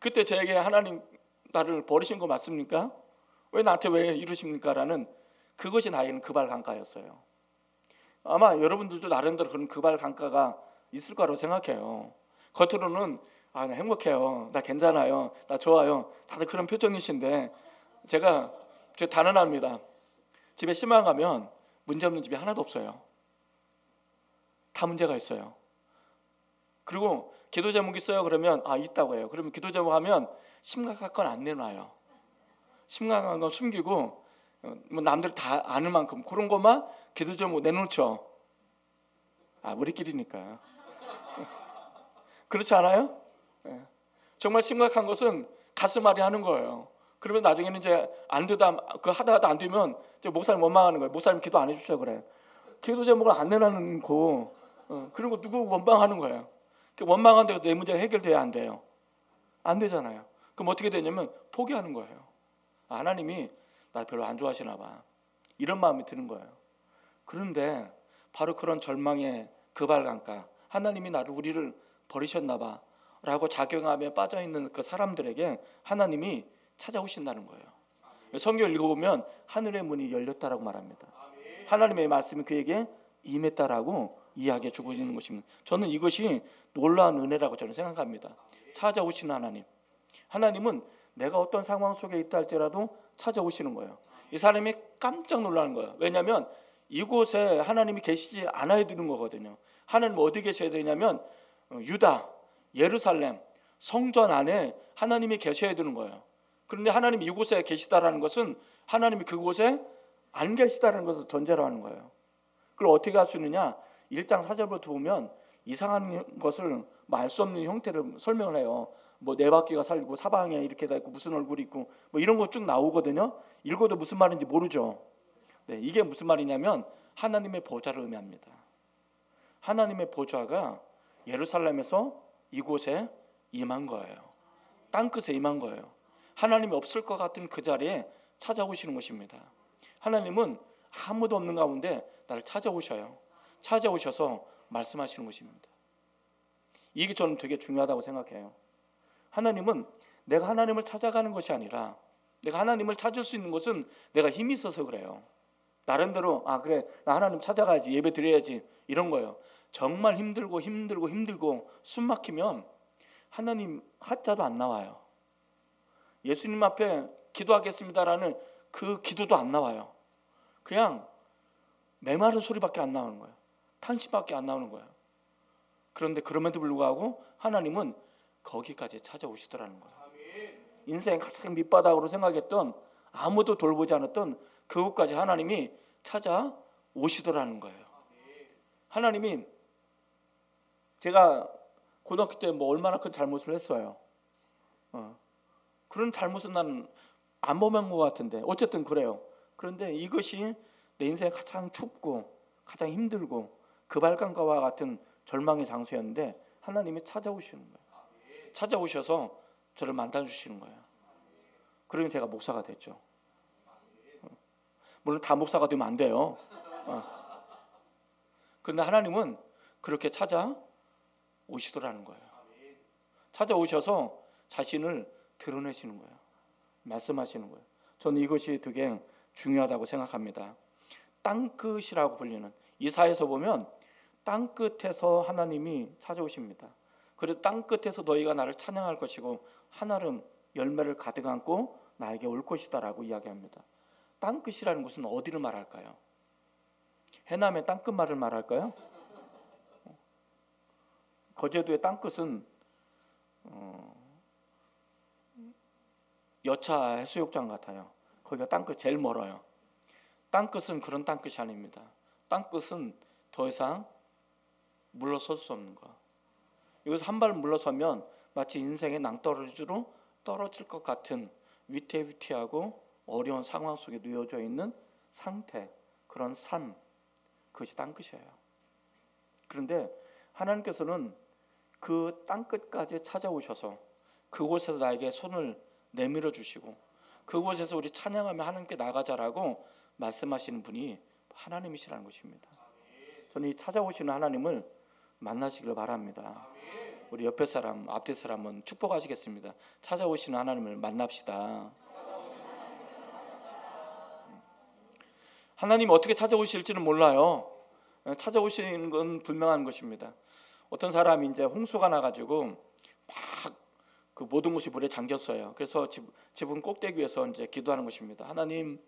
그때 저에게 하나님 나를 버리신 거 맞습니까? 왜 나한테 왜 이러십니까? 라는 그것이 나에게는 그발감가였어요. 아마 여러분들도 나름대로 그런 그발감가가 있을 거라고 생각해요. 겉으로는 나 행복해요, 나 괜찮아요, 나 좋아요, 다들 그런 표정이신데 제가 단언합니다. 집에 신방 가면 문제 없는 집이 하나도 없어요. 다 문제가 있어요. 그리고 기도 제목 있어요? 그러면 있다고 해요. 그러면 기도 제목 하면 심각한 건 안 내놔요. 심각한 건 숨기고 뭐 남들 다 아는 만큼 그런 것만 기도 제목 내놓죠. 우리끼리니까. 그렇지 않아요? 정말 심각한 것은 가슴앓이 하는 거예요. 그러면 나중에는 이제 안 되다 그 하다가 안 되면 이제 목사님 원망하는 거예요. 목사님 기도 안 해주셔 그래. 기도 제목을 안 내놓고 그리고 누구 원망하는 거예요. 원망한다고 내 문제가 해결돼야 안 돼요? 안 되잖아요. 그럼 어떻게 되냐면 포기하는 거예요. 하나님이 날 별로 안 좋아하시나 봐, 이런 마음이 드는 거예요. 그런데 바로 그런 절망의 그발감가, 하나님이 우리를 버리셨나 봐 라고 작용함에 빠져있는 그 사람들에게 하나님이 찾아오신다는 거예요. 성경을 읽어보면 하늘의 문이 열렸다라고 말합니다. 하나님의 말씀이 그에게 임했다라고 이야기해 주고 있는 것입니다. 저는 이것이 놀라운 은혜라고 저는 생각합니다. 찾아오시는 하나님, 하나님은 내가 어떤 상황 속에 있다 할지라도 찾아오시는 거예요. 이 사람이 깜짝 놀라는 거예요. 왜냐하면 이곳에 하나님이 계시지 않아야 되는 거거든요. 하나님 어디 계셔야 되냐면 유다, 예루살렘 성전 안에 하나님이 계셔야 되는 거예요. 그런데 하나님이 이곳에 계시다라는 것은 하나님이 그곳에 안 계시다라는 것을 전제로 하는 거예요. 그걸 어떻게 할 수 있느냐? 1장 4절부터 보면 이상한 것을 알 수 없는 형태를 설명을 해요. 뭐 네 바퀴가 살고 사방에 이렇게 다 있고 무슨 얼굴이 있고 뭐 이런 거 쭉 나오거든요. 읽어도 무슨 말인지 모르죠. 이게 무슨 말이냐면 하나님의 보좌를 의미합니다. 하나님의 보좌가 예루살렘에서 이곳에 임한 거예요. 땅끝에 임한 거예요. 하나님이 없을 것 같은 그 자리에 찾아오시는 것입니다. 하나님은 아무도 없는 가운데 나를 찾아오셔요. 찾아오셔서 말씀하시는 것입니다. 이게 저는 되게 중요하다고 생각해요. 하나님은 내가 하나님을 찾아가는 것이 아니라, 내가 하나님을 찾을 수 있는 것은 내가 힘이 있어서 그래요. 나름대로 그래 나 하나님 찾아가야지, 예배 드려야지, 이런 거예요. 정말 힘들고 숨 막히면 하나님 하자도 안 나와요. 예수님 앞에 기도하겠습니다라는 그 기도도 안 나와요. 그냥 메마른 소리밖에 안 나오는 거예요. 탄식밖에 안 나오는 거예요. 그런데 그럼에도 불구하고 하나님은 거기까지 찾아오시더라는 거예요. 인생 가장 밑바닥으로 생각했던, 아무도 돌보지 않았던 그곳까지 하나님이 찾아오시더라는 거예요. 하나님이, 제가 고등학교 때 뭐 얼마나 큰 잘못을 했어요. 그런 잘못은 나는 안 범한 것 같은데 어쨌든 그래요. 그런데 이것이 내 인생에 가장 춥고 가장 힘들고 그발강가와 같은 절망의 장소였는데 하나님이 찾아오시는 거예요. 찾아오셔서 저를 만나주시는 거예요. 그러니 제가 목사가 됐죠. 물론 다 목사가 되면 안 돼요. 그런데 하나님은 그렇게 찾아오시더라는 거예요. 찾아오셔서 자신을 드러내시는 거예요. 말씀하시는 거예요. 저는 이것이 되게 중요하다고 생각합니다. 땅끝이라고 불리는, 이사야서 보면 땅끝에서 하나님이 찾아오십니다. 그래서 땅끝에서 너희가 나를 찬양할 것이고 한아름 열매를 가득 안고 나에게 올 것이다라고 이야기합니다. 땅끝이라는 것은 어디를 말할까요? 해남의 땅끝말을 말할까요? 거제도의 땅끝은 여차 해수욕장 같아요. 거기가 땅끝 제일 멀어요. 땅끝은 그런 땅끝이 아닙니다. 땅끝은 더 이상 물러설 수 없는 거. 여기서 한 발 물러서면 마치 인생의 낭떠러지로 떨어질 것 같은 위태위태하고 어려운 상황 속에 놓여져 있는 상태, 그런 삶, 그것이 땅끝이에요. 그런데 하나님께서는 그 땅끝까지 찾아오셔서 그곳에서 나에게 손을 내밀어 주시고 그곳에서 우리 찬양하며 하나님께 나가자라고 말씀하시는 분이 하나님이시라는 것입니다. 저는 이 찾아오시는 하나님을 만나시기를 바랍니다. 우리 옆에 사람, 앞뒤 사람은 축복하시겠습니다. 찾아오시는 하나님을 만납시다. 하나님 어떻게 찾아오실지는 몰라요. 찾아오시는 건 분명한 것입니다. 어떤 사람이 이제 홍수가 나가지고 막 그 모든 곳이 물에 잠겼어요. 그래서 지붕 꼭대기에서 이제 기도하는 것입니다. 하나님,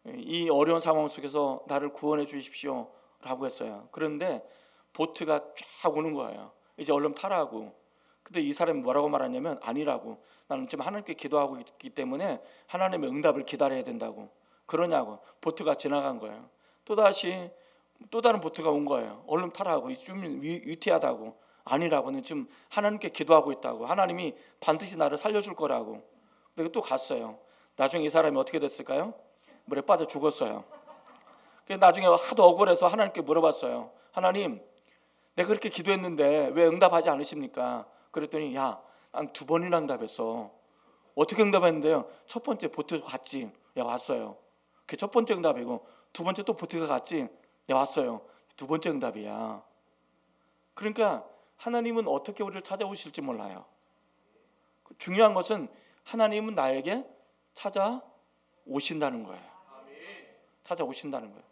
이 어려운 상황 속에서 나를 구원해 주십시오라고 했어요. 그런데 보트가 쫙 오는 거예요. 이제 얼른 타라고. 근데 이 사람이 뭐라고 말하냐면 아니라고. 나는 지금 하나님께 기도하고 있기 때문에 하나님의 응답을 기다려야 된다고. 그러냐고. 보트가 지나간 거예요. 또다시 또 다른 보트가 온 거예요. 얼른 타라고. 좀 위태하다고. 아니라고는 지금 하나님께 기도하고 있다고. 하나님이 반드시 나를 살려줄 거라고. 근데 또 갔어요. 나중에 이 사람이 어떻게 됐을까요? 물에 빠져 죽었어요. 그래서 나중에 하도 억울해서 하나님께 물어봤어요. 하나님, 내가 그렇게 기도했는데 왜 응답하지 않으십니까? 그랬더니 야, 난 2번이나 응답했어. 어떻게 응답했는데요? 첫 번째 보트 갔지. 야, 왔어요. 그게 첫 번째 응답이고, 2번째 또 보트가 갔지. 야, 왔어요. 2번째 응답이야. 그러니까 하나님은 어떻게 우리를 찾아오실지 몰라요. 중요한 것은 하나님은 나에게 찾아오신다는 거예요. 찾아오신다는 거예요.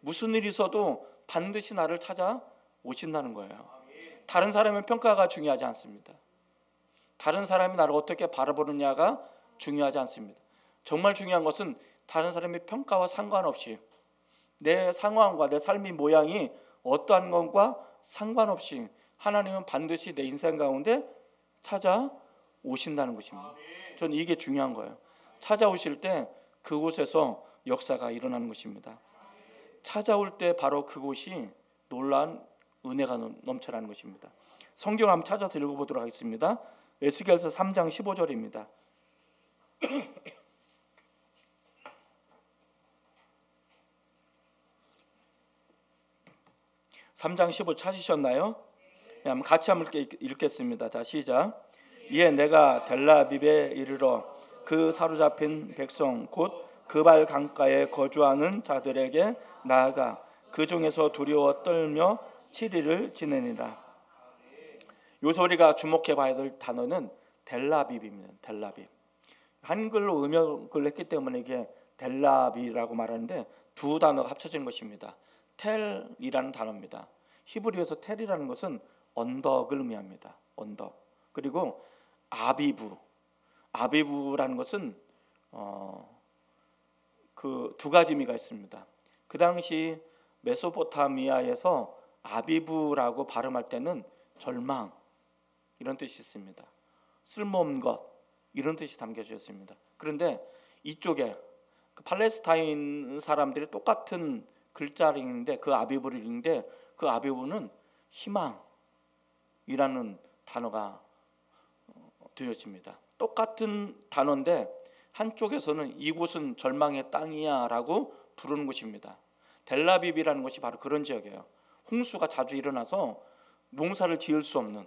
무슨 일이 있어도 반드시 나를 찾아오신다는 거예요. 다른 사람의 평가가 중요하지 않습니다. 다른 사람이 나를 어떻게 바라보느냐가 중요하지 않습니다. 정말 중요한 것은 다른 사람의 평가와 상관없이 내 상황과 내 삶의 모양이 어떠한 것과 상관없이 하나님은 반드시 내 인생 가운데 찾아오신다는 것입니다. 저는 이게 중요한 거예요. 찾아오실 때 그곳에서 역사가 일어나는 것입니다. 찾아올 때 바로 그곳이 놀라운 은혜가 넘쳐나는 것입니다. 성경 한번 찾아서 읽어보도록 하겠습니다. 에스겔서 3장 15절입니다. 3장 15 찾으셨나요? 네, 같이 한번 읽겠습니다. 자, 시작. 이에 내가 델라비브에 이르러 그 사로잡힌 백성 곧 그발 강가에 거주하는 자들에게 나아가 그 중에서 두려워 떨며 7일을 지내니라. 요 소리가 주목해 봐야 될 단어는 델라비브입니다. 델라비브. 한글로 음역을 했기 때문에 이게 델라비라고 말하는데 두 단어가 합쳐진 것입니다. 텔이라는 단어입니다. 히브리어에서 텔이라는 것은 언덕을 의미합니다. 언덕. 그리고 아비브라는 것은 그 두 가지 의미가 있습니다. 그 당시 메소포타미아에서 아비브라고 발음할 때는 절망 이런 뜻이 있습니다. 쓸모없는 것 이런 뜻이 담겨져 있습니다. 그런데 이쪽에 그 팔레스타인 사람들이 똑같은 글자를 읽는데 그 아비브를 읽는데 그 아비브는 희망이라는 단어가 되어집니다. 똑같은 단어인데 한쪽에서는 이곳은 절망의 땅이야라고 부르는 곳입니다. 델라비브라는 곳이 바로 그런 지역이에요. 홍수가 자주 일어나서 농사를 지을 수 없는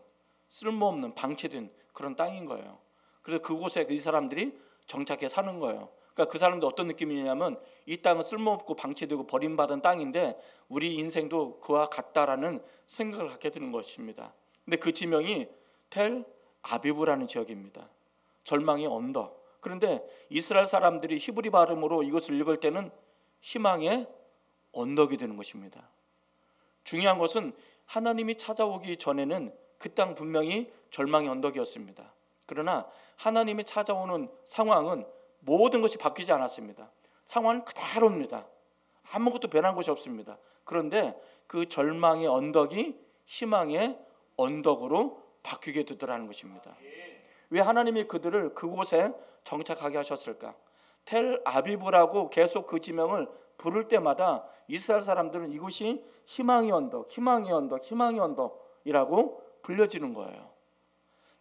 쓸모없는 방치된 그런 땅인 거예요. 그래서 그곳에 이 사람들이 정착해 사는 거예요. 그러니까 그 사람들 어떤 느낌이냐면 이 땅은 쓸모없고 방치되고 버림받은 땅인데 우리 인생도 그와 같다라는 생각을 갖게 되는 것입니다. 근데 그 지명이 텔 아비브라는 지역입니다. 절망의 언덕. 그런데 이스라엘 사람들이 히브리 발음으로 이것을 읽을 때는 희망의 언덕이 되는 것입니다. 중요한 것은 하나님이 찾아오기 전에는 그 땅 분명히 절망의 언덕이었습니다. 그러나 하나님이 찾아오는 상황은 모든 것이 바뀌지 않았습니다. 상황은 그대로입니다. 아무것도 변한 것이 없습니다. 그런데 그 절망의 언덕이 희망의 언덕으로 바뀌게 되더라는 것입니다. 왜 하나님이 그들을 그곳에 정착하게 하셨을까? 텔 아비브라고 계속 그 지명을 부를 때마다 이스라엘 사람들은 이곳이 희망의 언덕, 희망의 언덕, 희망의 언덕이라고 불려지는 거예요.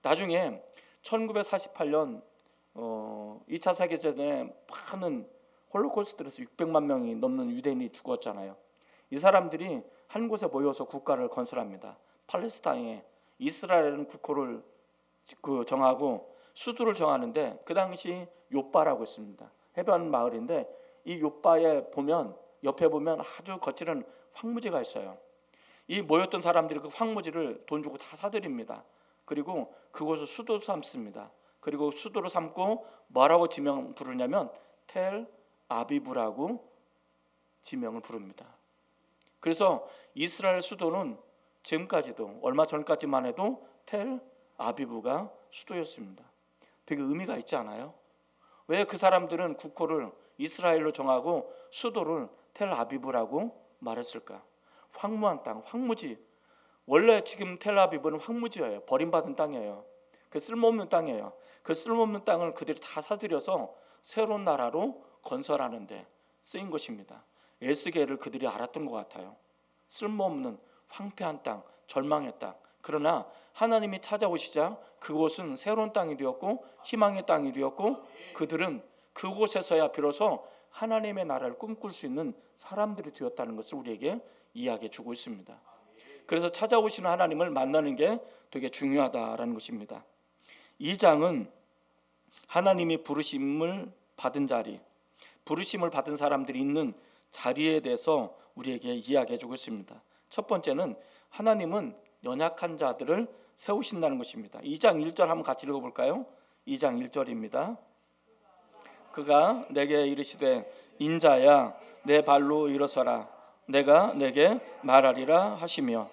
나중에 1948년 2차 세계대전에 많은 홀로코스트에서 600만 명이 넘는 유대인이 죽었잖아요. 이 사람들이 한 곳에 모여서 국가를 건설합니다. 팔레스타인에 이스라엘은 국호를 정하고 수도를 정하는데 그 당시 요빠라고 있습니다. 해변 마을인데 이 요빠에 보면 옆에 보면 아주 거칠은 황무지가 있어요. 이 모였던 사람들이 그 황무지를 돈 주고 다 사들입니다. 그리고 그곳을 수도 삼습니다. 그리고 수도로 삼고 뭐라고 지명 부르냐면 텔 아비브라고 지명을 부릅니다. 그래서 이스라엘 수도는 지금까지도 얼마 전까지만 해도 텔 아비브가 수도였습니다. 되게 의미가 있지 않아요? 왜 그 사람들은 국호를 이스라엘로 정하고 수도를 텔 아비브라고 말했을까? 황무한 땅, 황무지. 원래 지금 텔 아비브는 황무지예요. 버림받은 땅이에요. 그 쓸모없는 땅이에요. 그 쓸모없는 땅을 그들이 다 사들여서 새로운 나라로 건설하는데 쓰인 것입니다. 에스겔을 그들이 알았던 것 같아요. 쓸모없는 황폐한 땅, 절망의 땅. 그러나 하나님이 찾아오시자 그곳은 새로운 땅이 되었고 희망의 땅이 되었고 그들은 그곳에서야 비로소 하나님의 나라를 꿈꿀 수 있는 사람들이 되었다는 것을 우리에게 이야기해 주고 있습니다. 그래서 찾아오시는 하나님을 만나는 게 되게 중요하다라는 것입니다. 2장은 하나님이 부르심을 받은 자리, 부르심을 받은 사람들이 있는 자리에 대해서 우리에게 이야기해 주고 있습니다. 첫 번째는 하나님은 연약한 자들을 세우신다는 것입니다. 2장 1절 한번 같이 읽어볼까요? 2장 1절입니다. 그가 내게 이르시되 인자야 내 발로 일어서라 내가 내게 말하리라 하시며,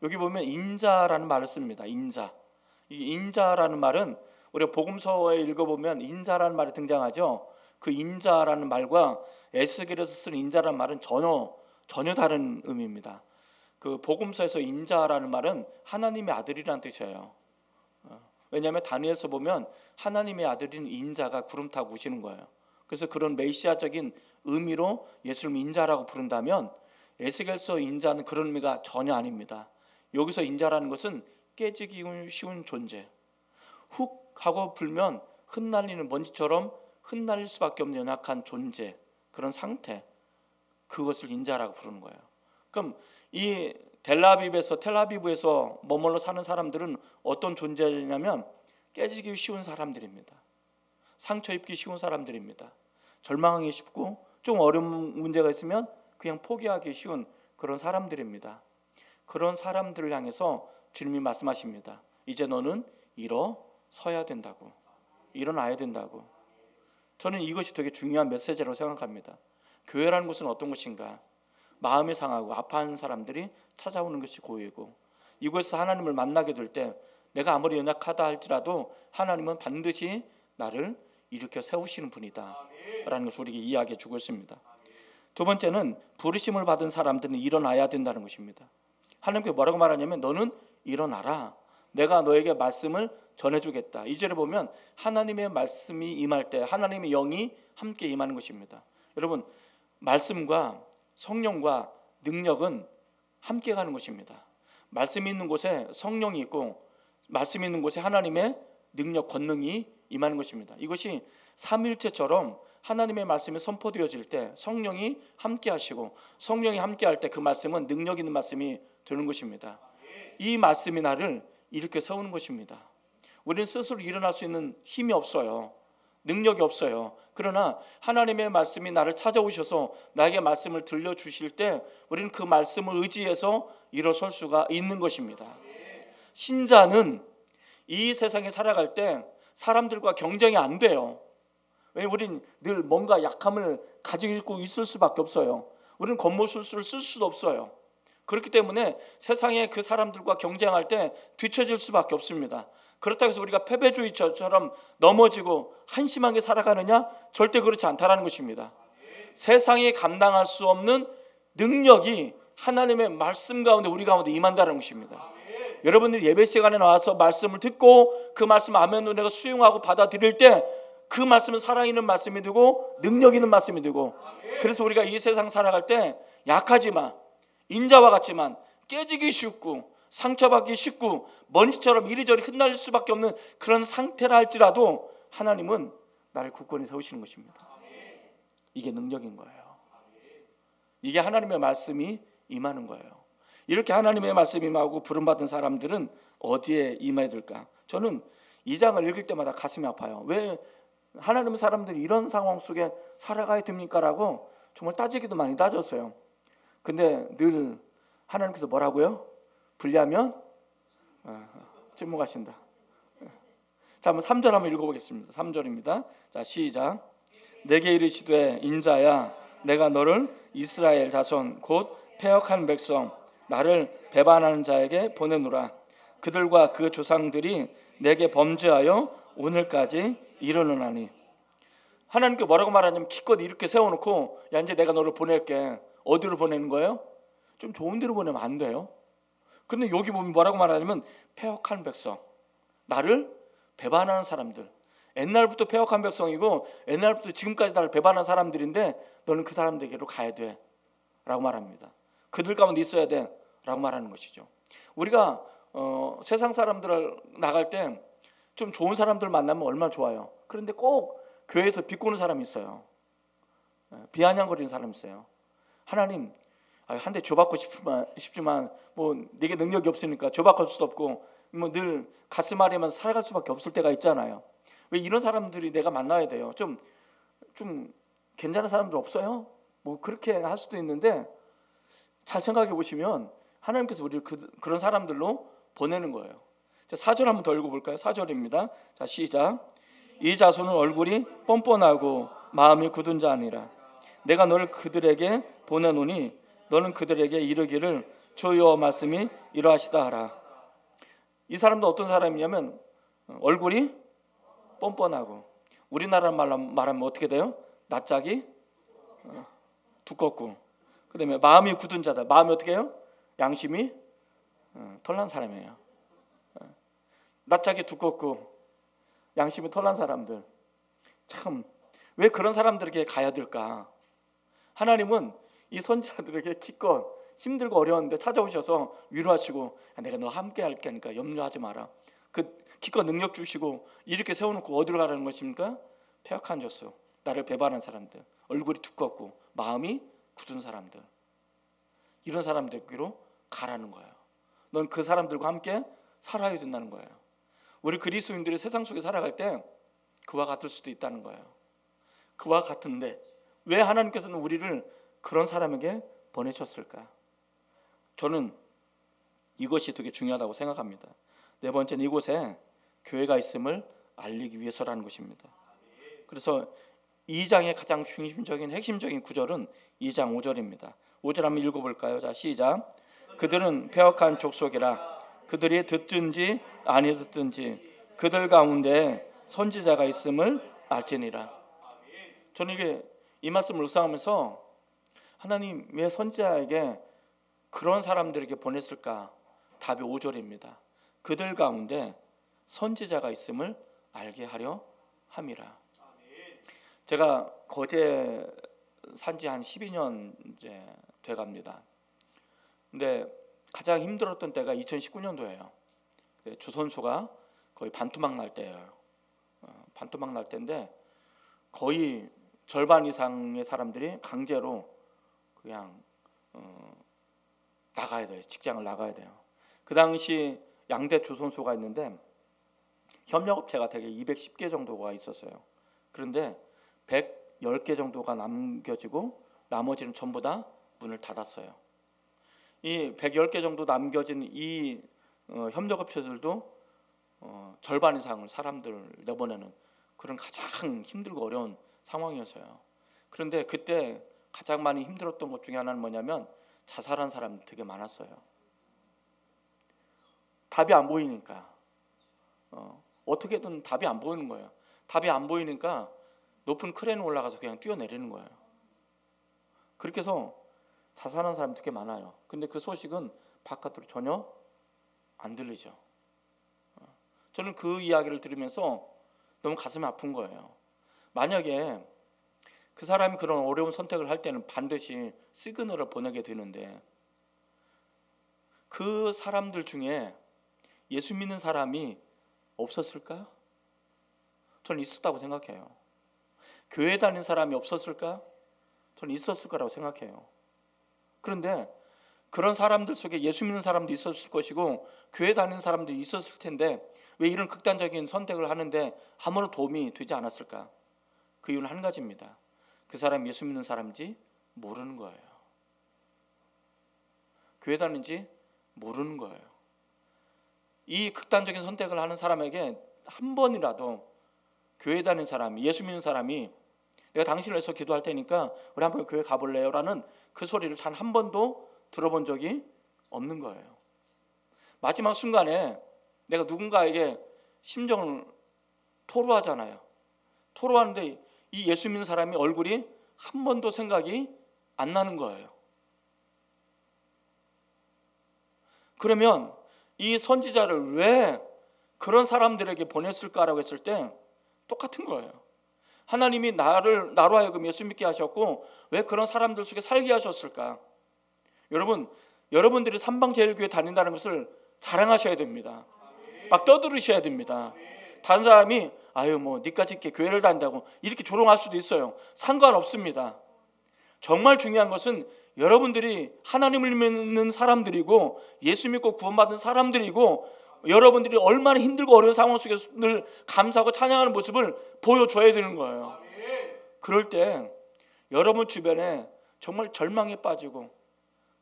여기 보면 인자라는 말을 씁니다. 인자. 이 인자라는 말은 우리가 복음서에 읽어보면 인자라는 말이 등장하죠. 그 인자라는 말과 에스겔에서 쓰는 인자라는 말은 전혀 다른 의미입니다. 그 복음서에서 인자라는 말은 하나님의 아들이라는 뜻이에요. 왜냐하면 다니엘서 보면 하나님의 아들인 인자가 구름 타고 오시는 거예요. 그래서 그런 메시아적인 의미로 예수를 인자라고 부른다면 에스겔서 인자는 그런 의미가 전혀 아닙니다. 여기서 인자라는 것은 깨지기 쉬운 존재, 훅 하고 불면 흩날리는 먼지처럼 흩날릴 수밖에 없는 연약한 존재, 그런 상태, 그것을 인자라고 부르는 거예요. 그럼 이 텔아비브에서 머물러 사는 사람들은 어떤 존재냐면 깨지기 쉬운 사람들입니다. 상처 입기 쉬운 사람들입니다. 절망하기 쉽고 좀 어려운 문제가 있으면 그냥 포기하기 쉬운 그런 사람들입니다. 그런 사람들을 향해서 주님이 말씀하십니다. 이제 너는 일어서야 된다고, 일어나야 된다고. 저는 이것이 되게 중요한 메시지라고 생각합니다. 교회라는 곳은 어떤 것인가? 마음이 상하고 아파하는 사람들이 찾아오는 것이 고이고, 이곳에서 하나님을 만나게 될 때 내가 아무리 연약하다 할지라도 하나님은 반드시 나를 일으켜 세우시는 분이다 라는 것을 우리에게 이야기해 주고 있습니다. 두 번째는 부르심을 받은 사람들은 일어나야 된다는 것입니다. 하나님께 뭐라고 말하냐면 너는 일어나라. 내가 너에게 말씀을 전해주겠다. 2절에 보면 하나님의 말씀이 임할 때 하나님의 영이 함께 임하는 것입니다. 여러분, 말씀과 성령과 능력은 함께 가는 것입니다. 말씀이 있는 곳에 성령이 있고 말씀이 있는 곳에 하나님의 능력, 권능이 임하는 것입니다. 이것이 삼위일체처럼 하나님의 말씀이 선포되어질 때 성령이 함께 하시고 성령이 함께 할 때 그 말씀은 능력 있는 말씀이 되는 것입니다. 이 말씀이 나를 이렇게 세우는 것입니다. 우리는 스스로 일어날 수 있는 힘이 없어요. 능력이 없어요. 그러나 하나님의 말씀이 나를 찾아오셔서 나에게 말씀을 들려주실 때 우리는 그 말씀을 의지해서 일어설 수가 있는 것입니다. 신자는 이 세상에 살아갈 때 사람들과 경쟁이 안 돼요. 왜냐하면 우리는 늘 뭔가 약함을 가지고 있을 수밖에 없어요. 우리는 겉모술수를 쓸 수도 없어요. 그렇기 때문에 세상에 그 사람들과 경쟁할 때 뒤처질 수밖에 없습니다. 그렇다고 해서 우리가 패배주의처럼 넘어지고 한심하게 살아가느냐? 절대 그렇지 않다라는 것입니다. 세상이 감당할 수 없는 능력이 하나님의 말씀 가운데 우리 가운데 임한다는 것입니다. 여러분들이 예배 시간에 나와서 말씀을 듣고 그 말씀 아멘으로 내가 수용하고 받아들일 때 그 말씀은 살아있는 말씀이 되고 능력 있는 말씀이 되고, 그래서 우리가 이 세상 살아갈 때 약하지만 인자와 같지만 깨지기 쉽고 상처받기 쉽고 먼지처럼 이리저리 흩날릴 수밖에 없는 그런 상태라 할지라도 하나님은 나를 굳건히 세우시는 것입니다. 이게 능력인 거예요. 이게 하나님의 말씀이 임하는 거예요. 이렇게 하나님의 말씀이 임하고 부름받은 사람들은 어디에 임해야 될까? 저는 이 장을 읽을 때마다 가슴이 아파요. 왜 하나님의 사람들이 이런 상황 속에 살아가야 됩니까? 라고 정말 따지기도 많이 따졌어요. 근데 늘 하나님께서 뭐라고요? 불리하면 침묵하신다. 자, 한번 3절 한번 읽어보겠습니다. 3절입니다. 자, 시작. 내게 이르시되 인자야 내가 너를 이스라엘 자손 곧 패역한 백성 나를 배반하는 자에게 보내노라. 그들과 그 조상들이 내게 범죄하여 오늘까지 이르노나니. 하나님께 뭐라고 말하냐면 기껏 이렇게 세워놓고 야 이제 내가 너를 보낼게. 어디로 보내는 거예요? 좀 좋은 데로 보내면 안 돼요? 근데 여기 보면 뭐라고 말하냐면 패역한 백성, 나를 배반하는 사람들. 옛날부터 패역한 백성이고 옛날부터 지금까지 나를 배반한 사람들인데 너는 그 사람들에게로 가야 돼 라고 말합니다. 그들 가운데 있어야 돼 라고 말하는 것이죠. 우리가 세상 사람들을 나갈 때 좀 좋은 사람들 만나면 얼마나 좋아요. 그런데 꼭 교회에서 비꼬는 사람이 있어요. 비아냥거리는 사람이 있어요. 하나님 한 대 줘받고 싶지만 뭐 내게 능력이 없으니까 줘받을 수도 없고 뭐 늘 가슴 아래만 살아갈 수밖에 없을 때가 있잖아요. 왜 이런 사람들이 내가 만나야 돼요? 좀 괜찮은 사람들 없어요? 뭐 그렇게 할 수도 있는데 잘 생각해 보시면 하나님께서 우리를 그런 사람들로 보내는 거예요. 자, 4절 한번 더 읽어볼까요? 4절입니다. 자, 시작. 이 자손은 얼굴이 뻔뻔하고 마음이 굳은 자 아니라 내가 너를 그들에게 보내노니 너는 그들에게 이르기를 주 여호와 말씀이 이러하시다 하라. 이 사람도 어떤 사람이냐면 얼굴이 뻔뻔하고, 우리나라 말로 말하면 어떻게 돼요? 낯짝이 두껍고, 그 다음에 마음이 굳은 자다. 마음이 어떻게 해요? 양심이 털난 사람이에요. 낯짝이 두껍고 양심이 털난 사람들, 참 왜 그런 사람들에게 가야 될까? 하나님은 이 선지자들에게 기껏 힘들고 어려웠는데 찾아오셔서 위로하시고 내가 너 함께 할게 하니까 염려하지 마라. 그 기껏 능력 주시고 이렇게 세워놓고 어디로 가라는 것입니까? 패역한 족속, 나를 배반한 사람들, 얼굴이 두껍고 마음이 굳은 사람들, 이런 사람들에게로 가라는 거예요. 넌 그 사람들과 함께 살아야 된다는 거예요. 우리 그리스도인들이 세상 속에 살아갈 때 그와 같을 수도 있다는 거예요. 그와 같은데 왜 하나님께서는 우리를 그런 사람에게 보내셨을까? 저는 이것이 되게 중요하다고 생각합니다. 네 번째는 이곳에 교회가 있음을 알리기 위해서라는 것입니다. 그래서 2장의 가장 중심적인 핵심적인 구절은 2장 5절입니다. 5절 한번 읽어볼까요? 자, 시작. 그들은 패역한 족속이라 그들이 듣든지 아니 듣든지 그들 가운데 선지자가 있음을 알지니라. 저는 이게 이 말씀을 묵상하면서 하나님 왜 선지자에게 그런 사람들에게 보냈을까? 답이 5절입니다. 그들 가운데 선지자가 있음을 알게 하려 함이라. 제가 거제 산지 한 12년 이제 돼갑니다. 근데 가장 힘들었던 때가 2019년도예요. 조선소가 거의 반토막 날 때예요. 반토막 날 때인데 거의 절반 이상의 사람들이 강제로 그냥 나가야 돼요. 직장을 나가야 돼요. 그 당시 양대 조선소가 있는데 협력업체가 되게 210개 정도가 있었어요. 그런데 110개 정도가 남겨지고 나머지는 전부 다 문을 닫았어요. 이 110개 정도 남겨진 이 협력업체들도 절반 이상을 사람들을 내보내는 그런 가장 힘들고 어려운 상황이었어요. 그런데 그때 가장 많이 힘들었던 것 중에 하나는 뭐냐면 자살한 사람이 되게 많았어요. 답이 안 보이니까 어떻게든 답이 안 보이는 거예요. 답이 안 보이니까 높은 크레인 올라가서 그냥 뛰어내리는 거예요. 그렇게 해서 자살한 사람이 되게 많아요. 근데 그 소식은 바깥으로 전혀 안 들리죠. 저는 그 이야기를 들으면서 너무 가슴이 아픈 거예요. 만약에 그 사람이 그런 어려운 선택을 할 때는 반드시 시그널을 보내게 되는데 그 사람들 중에 예수 믿는 사람이 없었을까? 저는 있었다고 생각해요. 교회 다니는 사람이 없었을까? 저는 있었을 거라고 생각해요. 그런데 그런 사람들 속에 예수 믿는 사람도 있었을 것이고 교회 다니는 사람도 있었을 텐데 왜 이런 극단적인 선택을 하는데 아무런 도움이 되지 않았을까? 그 이유는 한 가지입니다. 그 사람이 예수 믿는 사람인지 모르는 거예요. 교회 다니는지 모르는 거예요. 이 극단적인 선택을 하는 사람에게 한 번이라도 교회 다니는 사람이, 예수 믿는 사람이 내가 당신을 위해서 기도할 테니까 우리 한번 교회 가볼래요? 라는 그 소리를 단 한 번도 들어본 적이 없는 거예요. 마지막 순간에 내가 누군가에게 심정을 토로하잖아요. 토로하는데 이 예수 믿는 사람이 얼굴이 한 번도 생각이 안 나는 거예요. 그러면 이 선지자를 왜 그런 사람들에게 보냈을까라고 했을 때 똑같은 거예요. 하나님이 나로 하여금 예수 믿게 하셨고 왜 그런 사람들 속에 살게 하셨을까? 여러분들이 삼방제일교회 다닌다는 것을 자랑하셔야 됩니다. 막 떠들으셔야 됩니다. 다른 사람이 아유 뭐 니까지 이렇게 교회를 다닌다고 이렇게 조롱할 수도 있어요. 상관없습니다. 정말 중요한 것은 여러분들이 하나님을 믿는 사람들이고 예수 믿고 구원받은 사람들이고 여러분들이 얼마나 힘들고 어려운 상황 속에서 늘 감사하고 찬양하는 모습을 보여줘야 되는 거예요. 그럴 때 여러분 주변에 정말 절망에 빠지고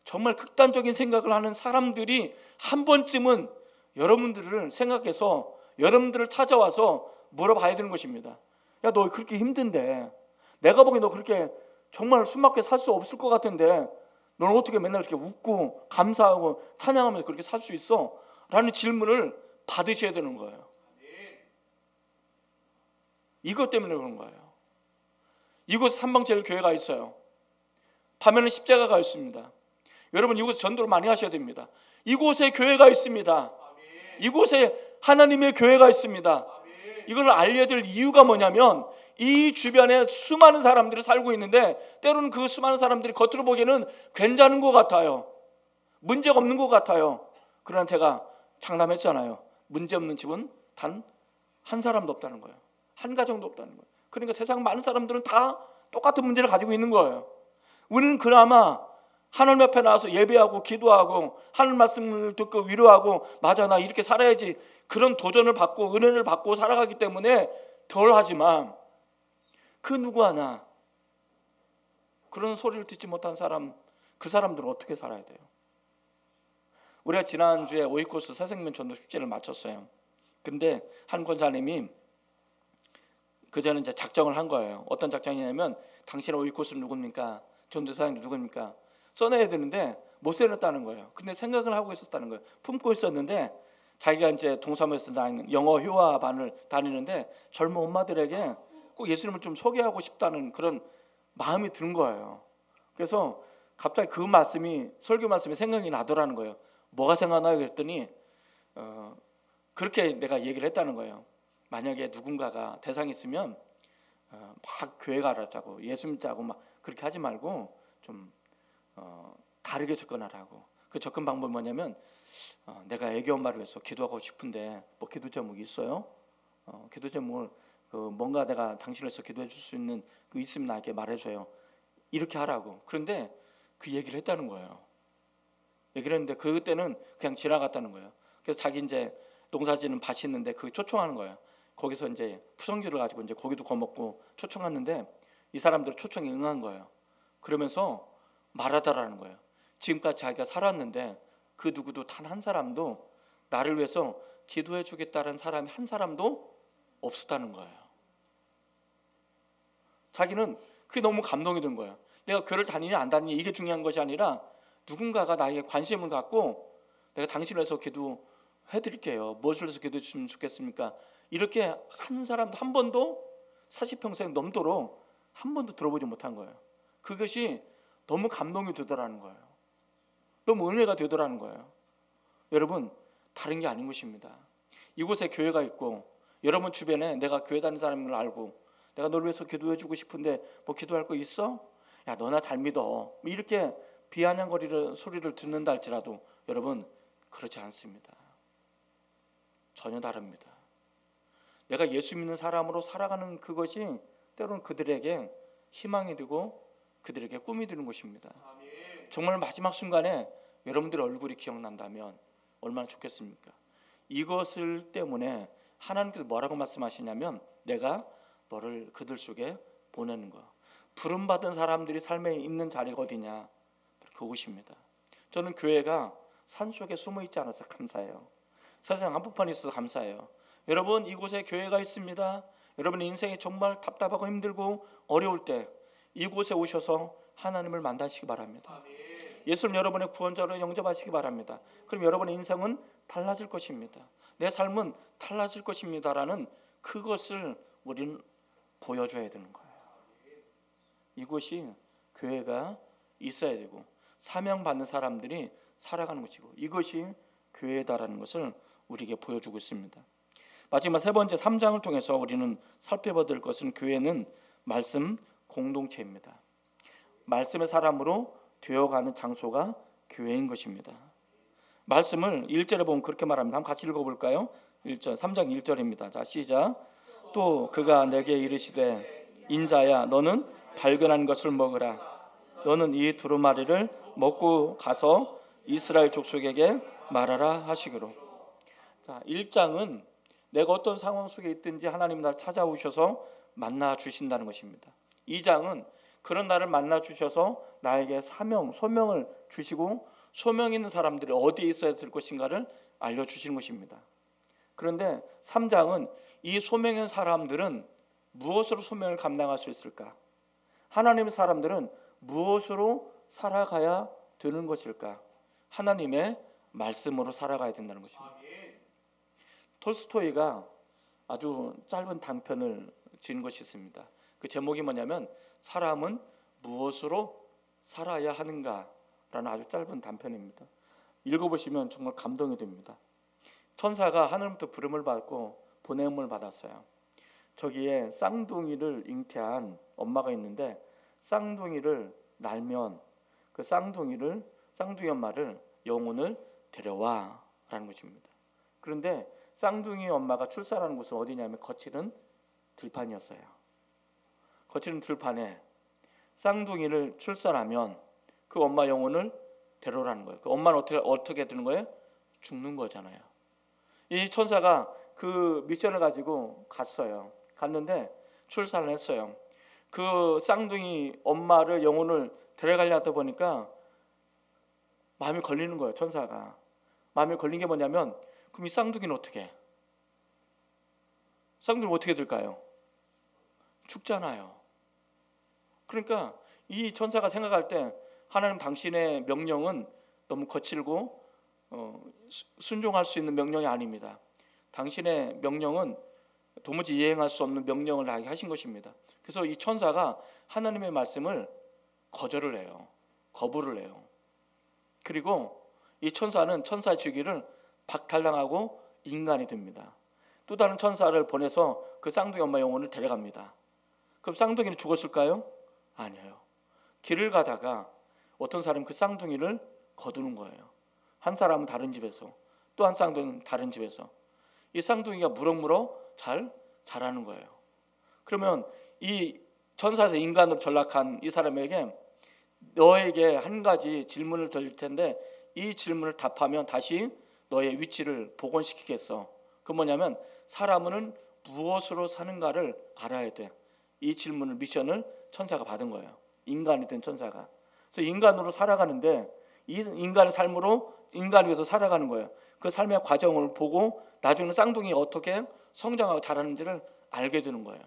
정말 극단적인 생각을 하는 사람들이 한 번쯤은 여러분들을 생각해서 여러분들을 찾아와서 물어봐야 되는 것입니다. 야, 너 그렇게 힘든데 내가 보기엔 너 그렇게 정말 숨막혀 살 수 없을 것 같은데 너는 어떻게 맨날 이렇게 웃고 감사하고 찬양하면서 그렇게 살 수 있어? 라는 질문을 받으셔야 되는 거예요. 이것 때문에 그런 거예요. 이곳 삼방제일교회가 있어요. 밤에는 십자가가 있습니다. 여러분 이곳에 전도를 많이 하셔야 됩니다. 이곳에 교회가 있습니다. 이곳에 하나님의 교회가 있습니다. 이걸 알려드릴 이유가 뭐냐면 이 주변에 수많은 사람들이 살고 있는데 때로는 그 수많은 사람들이 겉으로 보기에는 괜찮은 것 같아요. 문제가 없는 것 같아요. 그러나 제가 장담했잖아요. 문제없는 집은 단 한 사람도 없다는 거예요. 한 가정도 없다는 거예요. 그러니까 세상 많은 사람들은 다 똑같은 문제를 가지고 있는 거예요. 우리는 그나마 하나님 앞에 나와서 예배하고 기도하고 하나님 말씀을 듣고 위로하고 맞아 나 이렇게 살아야지 그런 도전을 받고 은혜를 받고 살아가기 때문에 덜하지만 그 누구 하나 그런 소리를 듣지 못한 사람 그 사람들은 어떻게 살아야 돼요? 우리가 지난주에 오이코스 새생명 전도 축제를 마쳤어요. 근데 한 권사님이 그 전에 이제 작정을 한 거예요. 어떤 작정이냐면 당신의 오이코스는 누굽니까? 전도사님이 누굽니까? 써내야 되는데 못 써냈다는 거예요. 근데 생각을 하고 있었다는 거예요. 품고 있었는데 자기가 이제 동사무소에서 다니는 영어 효화반을 다니는데 젊은 엄마들에게 꼭 예수님을 좀 소개하고 싶다는 그런 마음이 드는 거예요. 그래서 갑자기 그 말씀이 설교 말씀이 생각이 나더라는 거예요. 뭐가 생각나요? 그랬더니 그렇게 내가 얘기를 했다는 거예요. 만약에 누군가가 대상이 있으면 막 교회 가라자고 예수 믿자고 막 그렇게 하지 말고 좀 다르게 접근하라고. 그 접근 방법이 뭐냐면 내가 애기 엄마를 위해서 기도하고 싶은데 뭐 기도 제목이 있어요? 기도 제목을 뭔가 내가 당신을 위해서 기도해 줄 수 있는 그 있으면 나에게 말해줘요. 이렇게 하라고. 그런데 그 얘기를 했다는 거예요. 얘기를 했는데 그때는 그냥 지나갔다는 거예요. 그래서 자기 이제 농사지는 밭이 있는데 그 초청하는 거예요. 거기서 이제 푸성규를 가지고 이제 고기도 구워 먹고 초청했는데 이 사람들 초청에 응한 거예요. 그러면서 말하다라는 거예요. 지금까지 자기가 살았는데 그 누구도 단 한 사람도 나를 위해서 기도해 주겠다는 사람이 한 사람도 없었다는 거예요. 자기는 그게 너무 감동이 든 거예요. 내가 교회를 다니냐 안 다니냐 이게 중요한 것이 아니라 누군가가 나에게 관심을 갖고 내가 당신을 위해서 기도해 드릴게요. 무엇을 해서 기도해 주시면 좋겠습니까? 이렇게 한 사람도 한 번도 40평생 넘도록 한 번도 들어보지 못한 거예요. 그것이 너무 감동이 되더라는 거예요. 너무 은혜가 되더라는 거예요. 여러분, 다른 게 아닌 것입니다. 이곳에 교회가 있고 여러분 주변에 내가 교회 다니는 사람인 걸 알고 내가 너를 위해서 기도해 주고 싶은데 뭐 기도할 거 있어? 야, 너나 잘 믿어. 이렇게 비아냥거리는 소리를 듣는다 할지라도 여러분, 그렇지 않습니다. 전혀 다릅니다. 내가 예수 믿는 사람으로 살아가는 그것이 때로는 그들에게 희망이 되고 그들에게 꿈이 되는 것입니다. 정말 마지막 순간에 여러분들의 얼굴이 기억난다면 얼마나 좋겠습니까? 이것을 때문에 하나님께서 뭐라고 말씀하시냐면 내가 너를 그들 속에 보내는 거. 부름받은 사람들이 삶에 있는 자리가 어디냐? 그곳입니다. 저는 교회가 산속에 숨어 있지 않아서 감사해요. 세상 한복판에 있어서 감사해요. 여러분, 이곳에 교회가 있습니다. 여러분의 인생이 정말 답답하고 힘들고 어려울 때 이곳에 오셔서 하나님을 만나시기 바랍니다. 예수를 여러분의 구원자로 영접하시기 바랍니다. 그럼 여러분의 인생은 달라질 것입니다. 내 삶은 달라질 것입니다라는 그것을 우리는 보여줘야 되는 거예요. 이곳이 교회가 있어야 되고 사명받는 사람들이 살아가는 것이고 이것이 교회다라는 것을 우리에게 보여주고 있습니다. 마지막 세 번째 3장을 통해서 우리는 살펴봐야 될 것은 교회는 말씀 공동체입니다. 말씀의 사람으로 되어가는 장소가 교회인 것입니다. 말씀을 1절에 보면 그렇게 말합니다. 한번 같이 읽어볼까요? 1절, 3장 1절입니다. 자, 시작. 또 그가 내게 이르시되 인자야 너는 발견한 것을 먹으라. 너는 이 두루마리를 먹고 가서 이스라엘 족속에게 말하라 하시기로. 자, 1장은 내가 어떤 상황 속에 있든지 하나님 나를 찾아오셔서 만나 주신다는 것입니다. 2장은 그런 나를 만나 주셔서 나에게 사명, 소명을 주시고 소명 있는 사람들이 어디에 있어야 될 것인가를 알려주시는 것입니다. 그런데 3장은 이 소명 있는 사람들은 무엇으로 소명을 감당할 수 있을까? 하나님의 사람들은 무엇으로 살아가야 되는 것일까? 하나님의 말씀으로 살아가야 된다는 것입니다. 톨스토이가 아주 짧은 단편을 지은 것이 있습니다. 그 제목이 뭐냐면 사람은 무엇으로 살아야 하는가라는 아주 짧은 단편입니다. 읽어보시면 정말 감동이 됩니다. 천사가 하늘부터 부름을 받고 보냄을 받았어요. 저기에 쌍둥이를 잉태한 엄마가 있는데 쌍둥이를 날면 그 쌍둥이 엄마를 영혼을 데려와라는 것입니다. 그런데 쌍둥이 엄마가 출산하는 곳은 어디냐면 거칠은 들판이었어요. 거칠은 들판에 쌍둥이를 출산하면 그 엄마 영혼을 데려오라는 거예요. 그 엄마는 어떻게 되는 거예요? 죽는 거잖아요. 이 천사가 그 미션을 가지고 갔어요. 갔는데 출산을 했어요. 그 쌍둥이 엄마를 영혼을 데려가려다 보니까 마음이 걸리는 거예요. 천사가 마음이 걸린 게 뭐냐면 그럼 이 쌍둥이는 어떻게 해? 쌍둥이는 어떻게 될까요? 죽잖아요. 그러니까 이 천사가 생각할 때 하나님 당신의 명령은 너무 거칠고 순종할 수 있는 명령이 아닙니다. 당신의 명령은 도무지 이행할 수 없는 명령을 하게 하신 것입니다. 그래서 이 천사가 하나님의 말씀을 거절을 해요. 거부를 해요. 그리고 이 천사는 천사의 주기를 박탈당하고 인간이 됩니다. 또 다른 천사를 보내서 그 쌍둥이 엄마 영혼을 데려갑니다. 그럼 쌍둥이는 죽었을까요? 아니에요. 길을 가다가 어떤 사람이 그 쌍둥이를 거두는 거예요. 한 사람은 다른 집에서, 또 한 쌍둥이는 다른 집에서. 이 쌍둥이가 무럭무럭 잘 자라는 거예요. 그러면 이 천사에서 인간으로 전락한 이 사람에게 너에게 한 가지 질문을 드릴 텐데 이 질문을 답하면 다시 너의 위치를 복원시키겠어. 그 뭐냐면 사람은 무엇으로 사는가를 알아야 돼. 이 질문을 미션을 천사가 받은 거예요. 인간이 된 천사가. 그래서 인간으로 살아가는데 이 인간의 삶으로 인간이 위해서 살아가는 거예요. 그 삶의 과정을 보고 나중에 쌍둥이 어떻게 성장하고 자라는지를 알게 되는 거예요.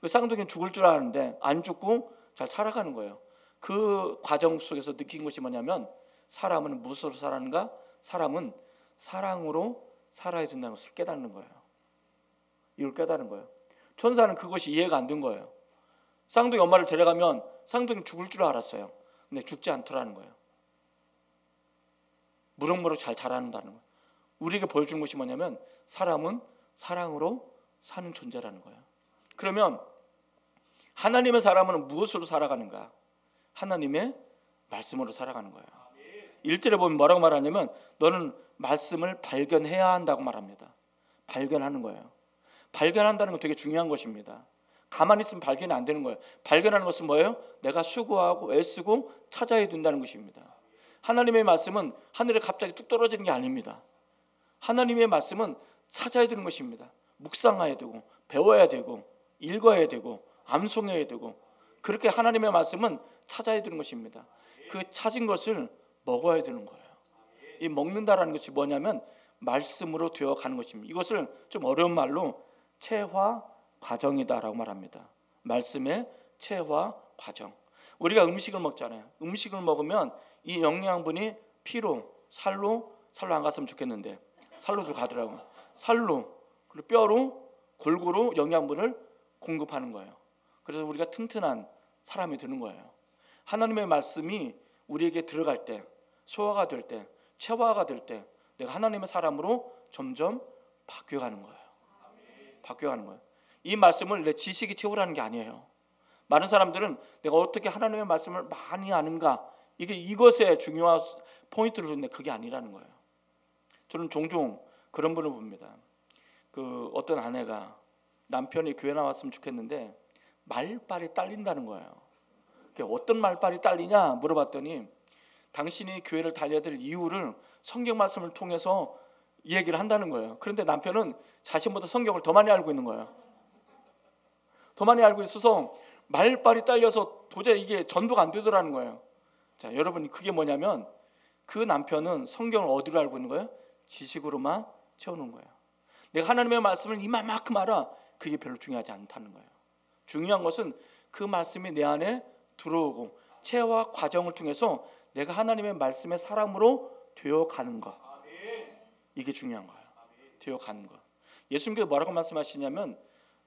그 쌍둥이는 죽을 줄 아는데 안 죽고 잘 살아가는 거예요. 그 과정 속에서 느낀 것이 뭐냐면 사람은 무엇으로 살아가는가? 사람은 사랑으로 살아야 된다는 것을 깨닫는 거예요. 이걸 깨닫는 거예요. 천사는 그것이 이해가 안 된 거예요. 쌍둥이 엄마를 데려가면 쌍둥이 죽을 줄 알았어요. 근데 죽지 않더라는 거예요. 무럭무럭 잘 자란다는 거예요. 우리에게 보여주는 것이 뭐냐면 사람은 사랑으로 사는 존재라는 거예요. 그러면 하나님의 사람은 무엇으로 살아가는가? 하나님의 말씀으로 살아가는 거예요. 1절에 보면 뭐라고 말하냐면 너는 말씀을 발견해야 한다고 말합니다. 발견하는 거예요. 발견한다는 건 되게 중요한 것입니다. 가만히 있으면 발견이 안 되는 거예요. 발견하는 것은 뭐예요? 내가 수고하고 애쓰고 찾아야 된다는 것입니다. 하나님의 말씀은 하늘에 갑자기 뚝 떨어지는 게 아닙니다. 하나님의 말씀은 찾아야 되는 것입니다. 묵상해야 되고 배워야 되고 읽어야 되고 암송해야 되고 그렇게 하나님의 말씀은 찾아야 되는 것입니다. 그 찾은 것을 먹어야 되는 거예요. 이 먹는다라는 것이 뭐냐면 말씀으로 되어가는 것입니다. 이것을 좀 어려운 말로 체화 과정이다라고 말합니다. 말씀의 체화 과정. 우리가 음식을 먹잖아요. 음식을 먹으면 이 영양분이 피로, 살로 안 갔으면 좋겠는데 살로도 가더라고요. 살로 그리고 뼈로 골고루 영양분을 공급하는 거예요. 그래서 우리가 튼튼한 사람이 되는 거예요. 하나님의 말씀이 우리에게 들어갈 때, 소화가 될 때, 체화가 될 때 내가 하나님의 사람으로 점점 바뀌어가는 거예요. 바뀌어가는 거예요. 이 말씀을 내 지식이 채우라는 게 아니에요. 많은 사람들은 내가 어떻게 하나님의 말씀을 많이 아는가 이것에 중요한 포인트를 줬는데 그게 아니라는 거예요. 저는 종종 그런 분을 봅니다. 그 어떤 아내가 남편이 교회 나왔으면 좋겠는데 말빨이 딸린다는 거예요. 어떤 말빨이 딸리냐 물어봤더니 당신이 교회를 다녀야 될 이유를 성경 말씀을 통해서 얘기를 한다는 거예요. 그런데 남편은 자신보다 성경을 더 많이 알고 있는 거예요. 더 많이 알고 있어서 말빨이 딸려서 도저히 이게 전도가 안 되더라는 거예요. 자, 여러분 그게 뭐냐면 그 남편은 성경을 어디로 알고 있는 거예요? 지식으로만 채우는 거예요. 내가 하나님의 말씀을 이만큼 알아. 그게 별로 중요하지 않다는 거예요. 중요한 것은 그 말씀이 내 안에 들어오고 체화 과정을 통해서 내가 하나님의 말씀의 사람으로 되어가는 것. 이게 중요한 거예요. 되어가는 것. 예수님께서 뭐라고 말씀하시냐면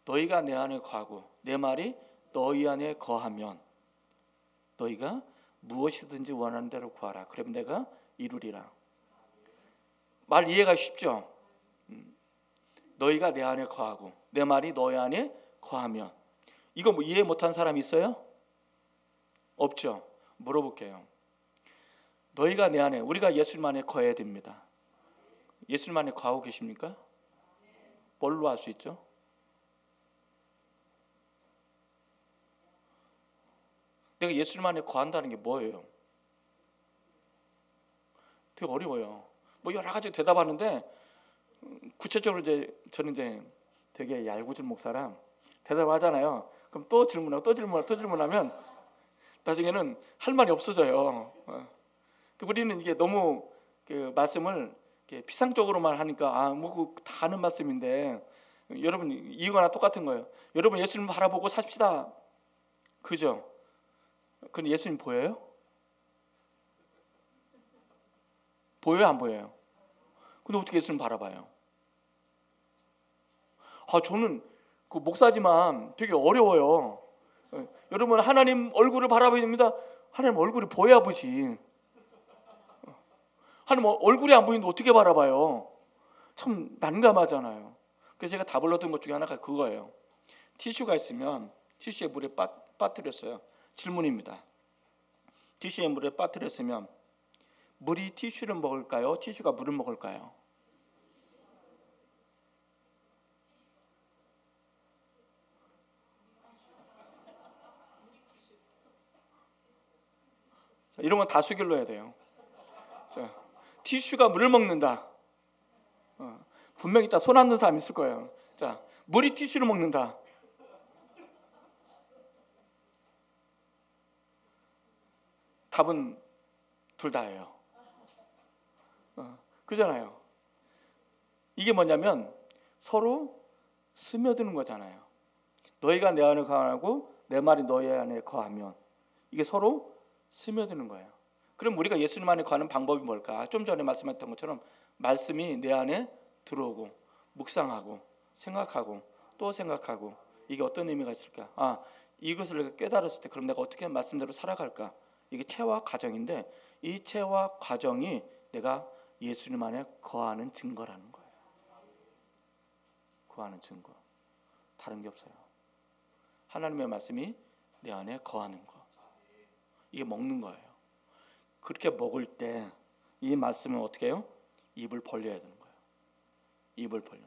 너희가 내 안에 거하고 내 말이 너희 안에 거하면 너희가 무엇이든지 원하는 대로 구하라. 그럼 내가 이루리라. 말 이해가 쉽죠? 너희가 내 안에 거하고 내 말이 너희 안에 거하면 이거 뭐 이해 못한 사람 있어요? 없죠? 물어볼게요. 너희가 내 안에 우리가 예수님 안에 거해야 됩니다. 예수님 안에 거하고 계십니까? 뭘로 알 수 있죠? 내가 예수님 안에 거한다는 게 뭐예요? 되게 어려워요. 뭐 여러 가지 대답하는데 구체적으로 저는 되게 얄궂은 목사라 대답하잖아요. 그럼 또 질문하면 나중에는 할 말이 없어져요. 우리는 이게 너무 그 말씀을 피상적으로만 하니까 뭐 다 아는 말씀인데 여러분 이거나 똑같은 거예요. 여러분 예수님 바라보고 삽시다. 그죠? 근데 예수님 보여요? 보여요, 안 보여요? 근데 어떻게 예수님 바라봐요? 저는 그 목사지만 되게 어려워요. 여러분 하나님 얼굴을 바라봐야 됩니다. 하나님 얼굴이 보여야 보지. 하나님 얼굴이 안 보이는데 어떻게 바라봐요? 참 난감하잖아요. 그래서 제가 답을 얻은 것 중에 하나가 그거예요. 티슈가 있으면 티슈에 물에 빠뜨렸어요. 질문입니다. 티슈에 물에 빠뜨렸으면 물이 티슈를 먹을까요? 티슈가 물을 먹을까요? 자, 이런 건 다수결로 해야 돼요. 자, 티슈가 물을 먹는다. 분명히 이따 손 안 든 사람 있을 거예요. 자, 물이 티슈를 먹는다. 답은 둘 다예요. 그잖아요. 이게 뭐냐면 서로 스며드는 거잖아요. 너희가 내 안에 거하고 내 말이 너희 안에 거하면 이게 서로 스며드는 거예요. 그럼 우리가 예수님 안에 거하는 방법이 뭘까? 좀 전에 말씀했던 것처럼 말씀이 내 안에 들어오고 묵상하고 생각하고 또 생각하고 이게 어떤 의미가 있을까? 이것을 내가 깨달았을 때 그럼 내가 어떻게 말씀대로 살아갈까? 이게 체화 과정인데 이 체화 과정이 내가 예수님 안에 거하는 증거라는 거예요. 거하는 증거. 다른 게 없어요. 하나님의 말씀이 내 안에 거하는 거. 이게 먹는 거예요. 그렇게 먹을 때 이 말씀은 어떻게 해요? 입을 벌려야 되는 거예요. 입을 벌려.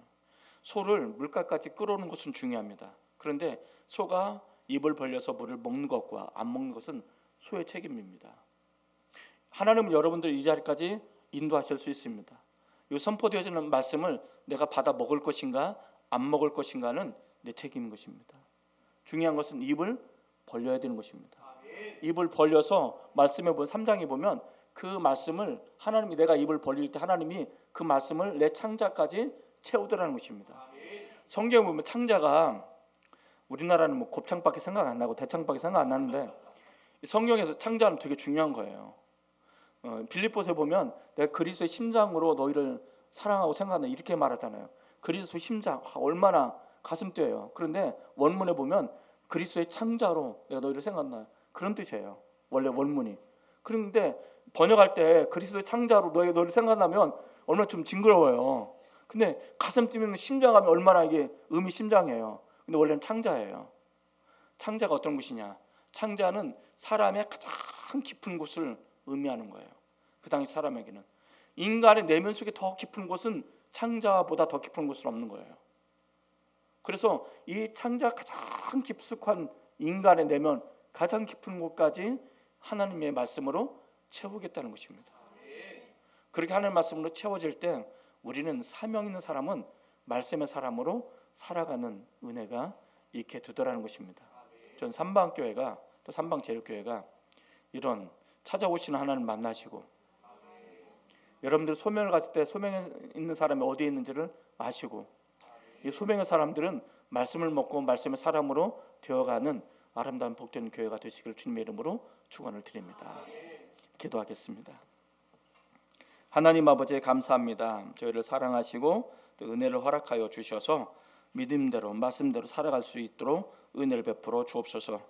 소를 물가까지 끌어오는 것은 중요합니다. 그런데 소가 입을 벌려서 물을 먹는 것과 안 먹는 것은 소의 책임입니다. 하나님은 여러분들 이 자리까지 인도하실 수 있습니다. 이 선포되어지는 말씀을 내가 받아 먹을 것인가 안 먹을 것인가는 내 책임인 것입니다. 중요한 것은 입을 벌려야 되는 것입니다. 입을 벌려서 말씀에 보면 3장에 보면 그 말씀을 하나님이 내가 입을 벌릴 때 하나님이 그 말씀을 내 창자까지 채우더라는 것입니다. 성경에 보면 창자가 우리나라는 뭐 곱창밖에 생각 안 나고 대창밖에 생각 안 나는데 성경에서 창자는 되게 중요한 거예요. 빌립보서에 보면 내가 그리스도의 심장으로 너희를 사랑하고 생각한다 이렇게 말하잖아요. 그리스도의 심장 얼마나 가슴 뛰어요. 그런데 원문에 보면 그리스도의 창자로 내가 너희를 생각한다 그런 뜻이에요. 원래 원문이. 그런데 번역할 때 그리스도의 창자로 너희를 생각하면 얼마나 좀 징그러워요. 근데 가슴 뛰면 심장하면 얼마나 이게 심장이에요. 근데 원래는 창자예요. 창자가 어떤 것이냐? 창자는 사람의 가장 깊은 곳을 의미하는 거예요. 그 당시 사람에게는 인간의 내면 속에 더 깊은 곳은 창자보다 더 깊은 곳은 없는 거예요. 그래서 이 창자 가장 깊숙한 인간의 내면 가장 깊은 곳까지 하나님의 말씀으로 채우겠다는 것입니다. 그렇게 하나님의 말씀으로 채워질 때 우리는 사명 있는 사람은 말씀의 사람으로 살아가는 은혜가 있게 되더라는 것입니다. 전 삼방교회가 또 삼방제일교회가 이런 찾아오시는 하나님 만나시고 여러분들 소명을 가질 때 소명에 있는 사람이 어디에 있는지를 아시고 이 소명의 사람들은 말씀을 먹고 말씀의 사람으로 되어가는 아름다운 복된 교회가 되시길 주님의 이름으로 축원을 드립니다. 기도하겠습니다. 하나님 아버지 감사합니다. 저희를 사랑하시고 또 은혜를 허락하여 주셔서 믿음대로 말씀대로 살아갈 수 있도록 은혜를 베풀어 주옵소서.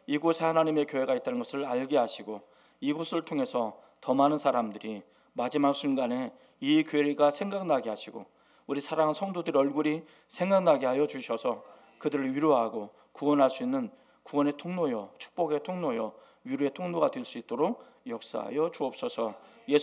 이곳에 하나님의 교회가 있다는 것을 알게 하시고 이곳을 통해서 더 많은 사람들이 마지막 순간에 이 교회가 생각나게 하시고 우리 사랑하는 성도들의 얼굴이 생각나게 하여 주셔서 그들을 위로하고 구원할 수 있는 구원의 통로요 축복의 통로요 위로의 통로가 될 수 있도록 역사하여 주옵소서. 예수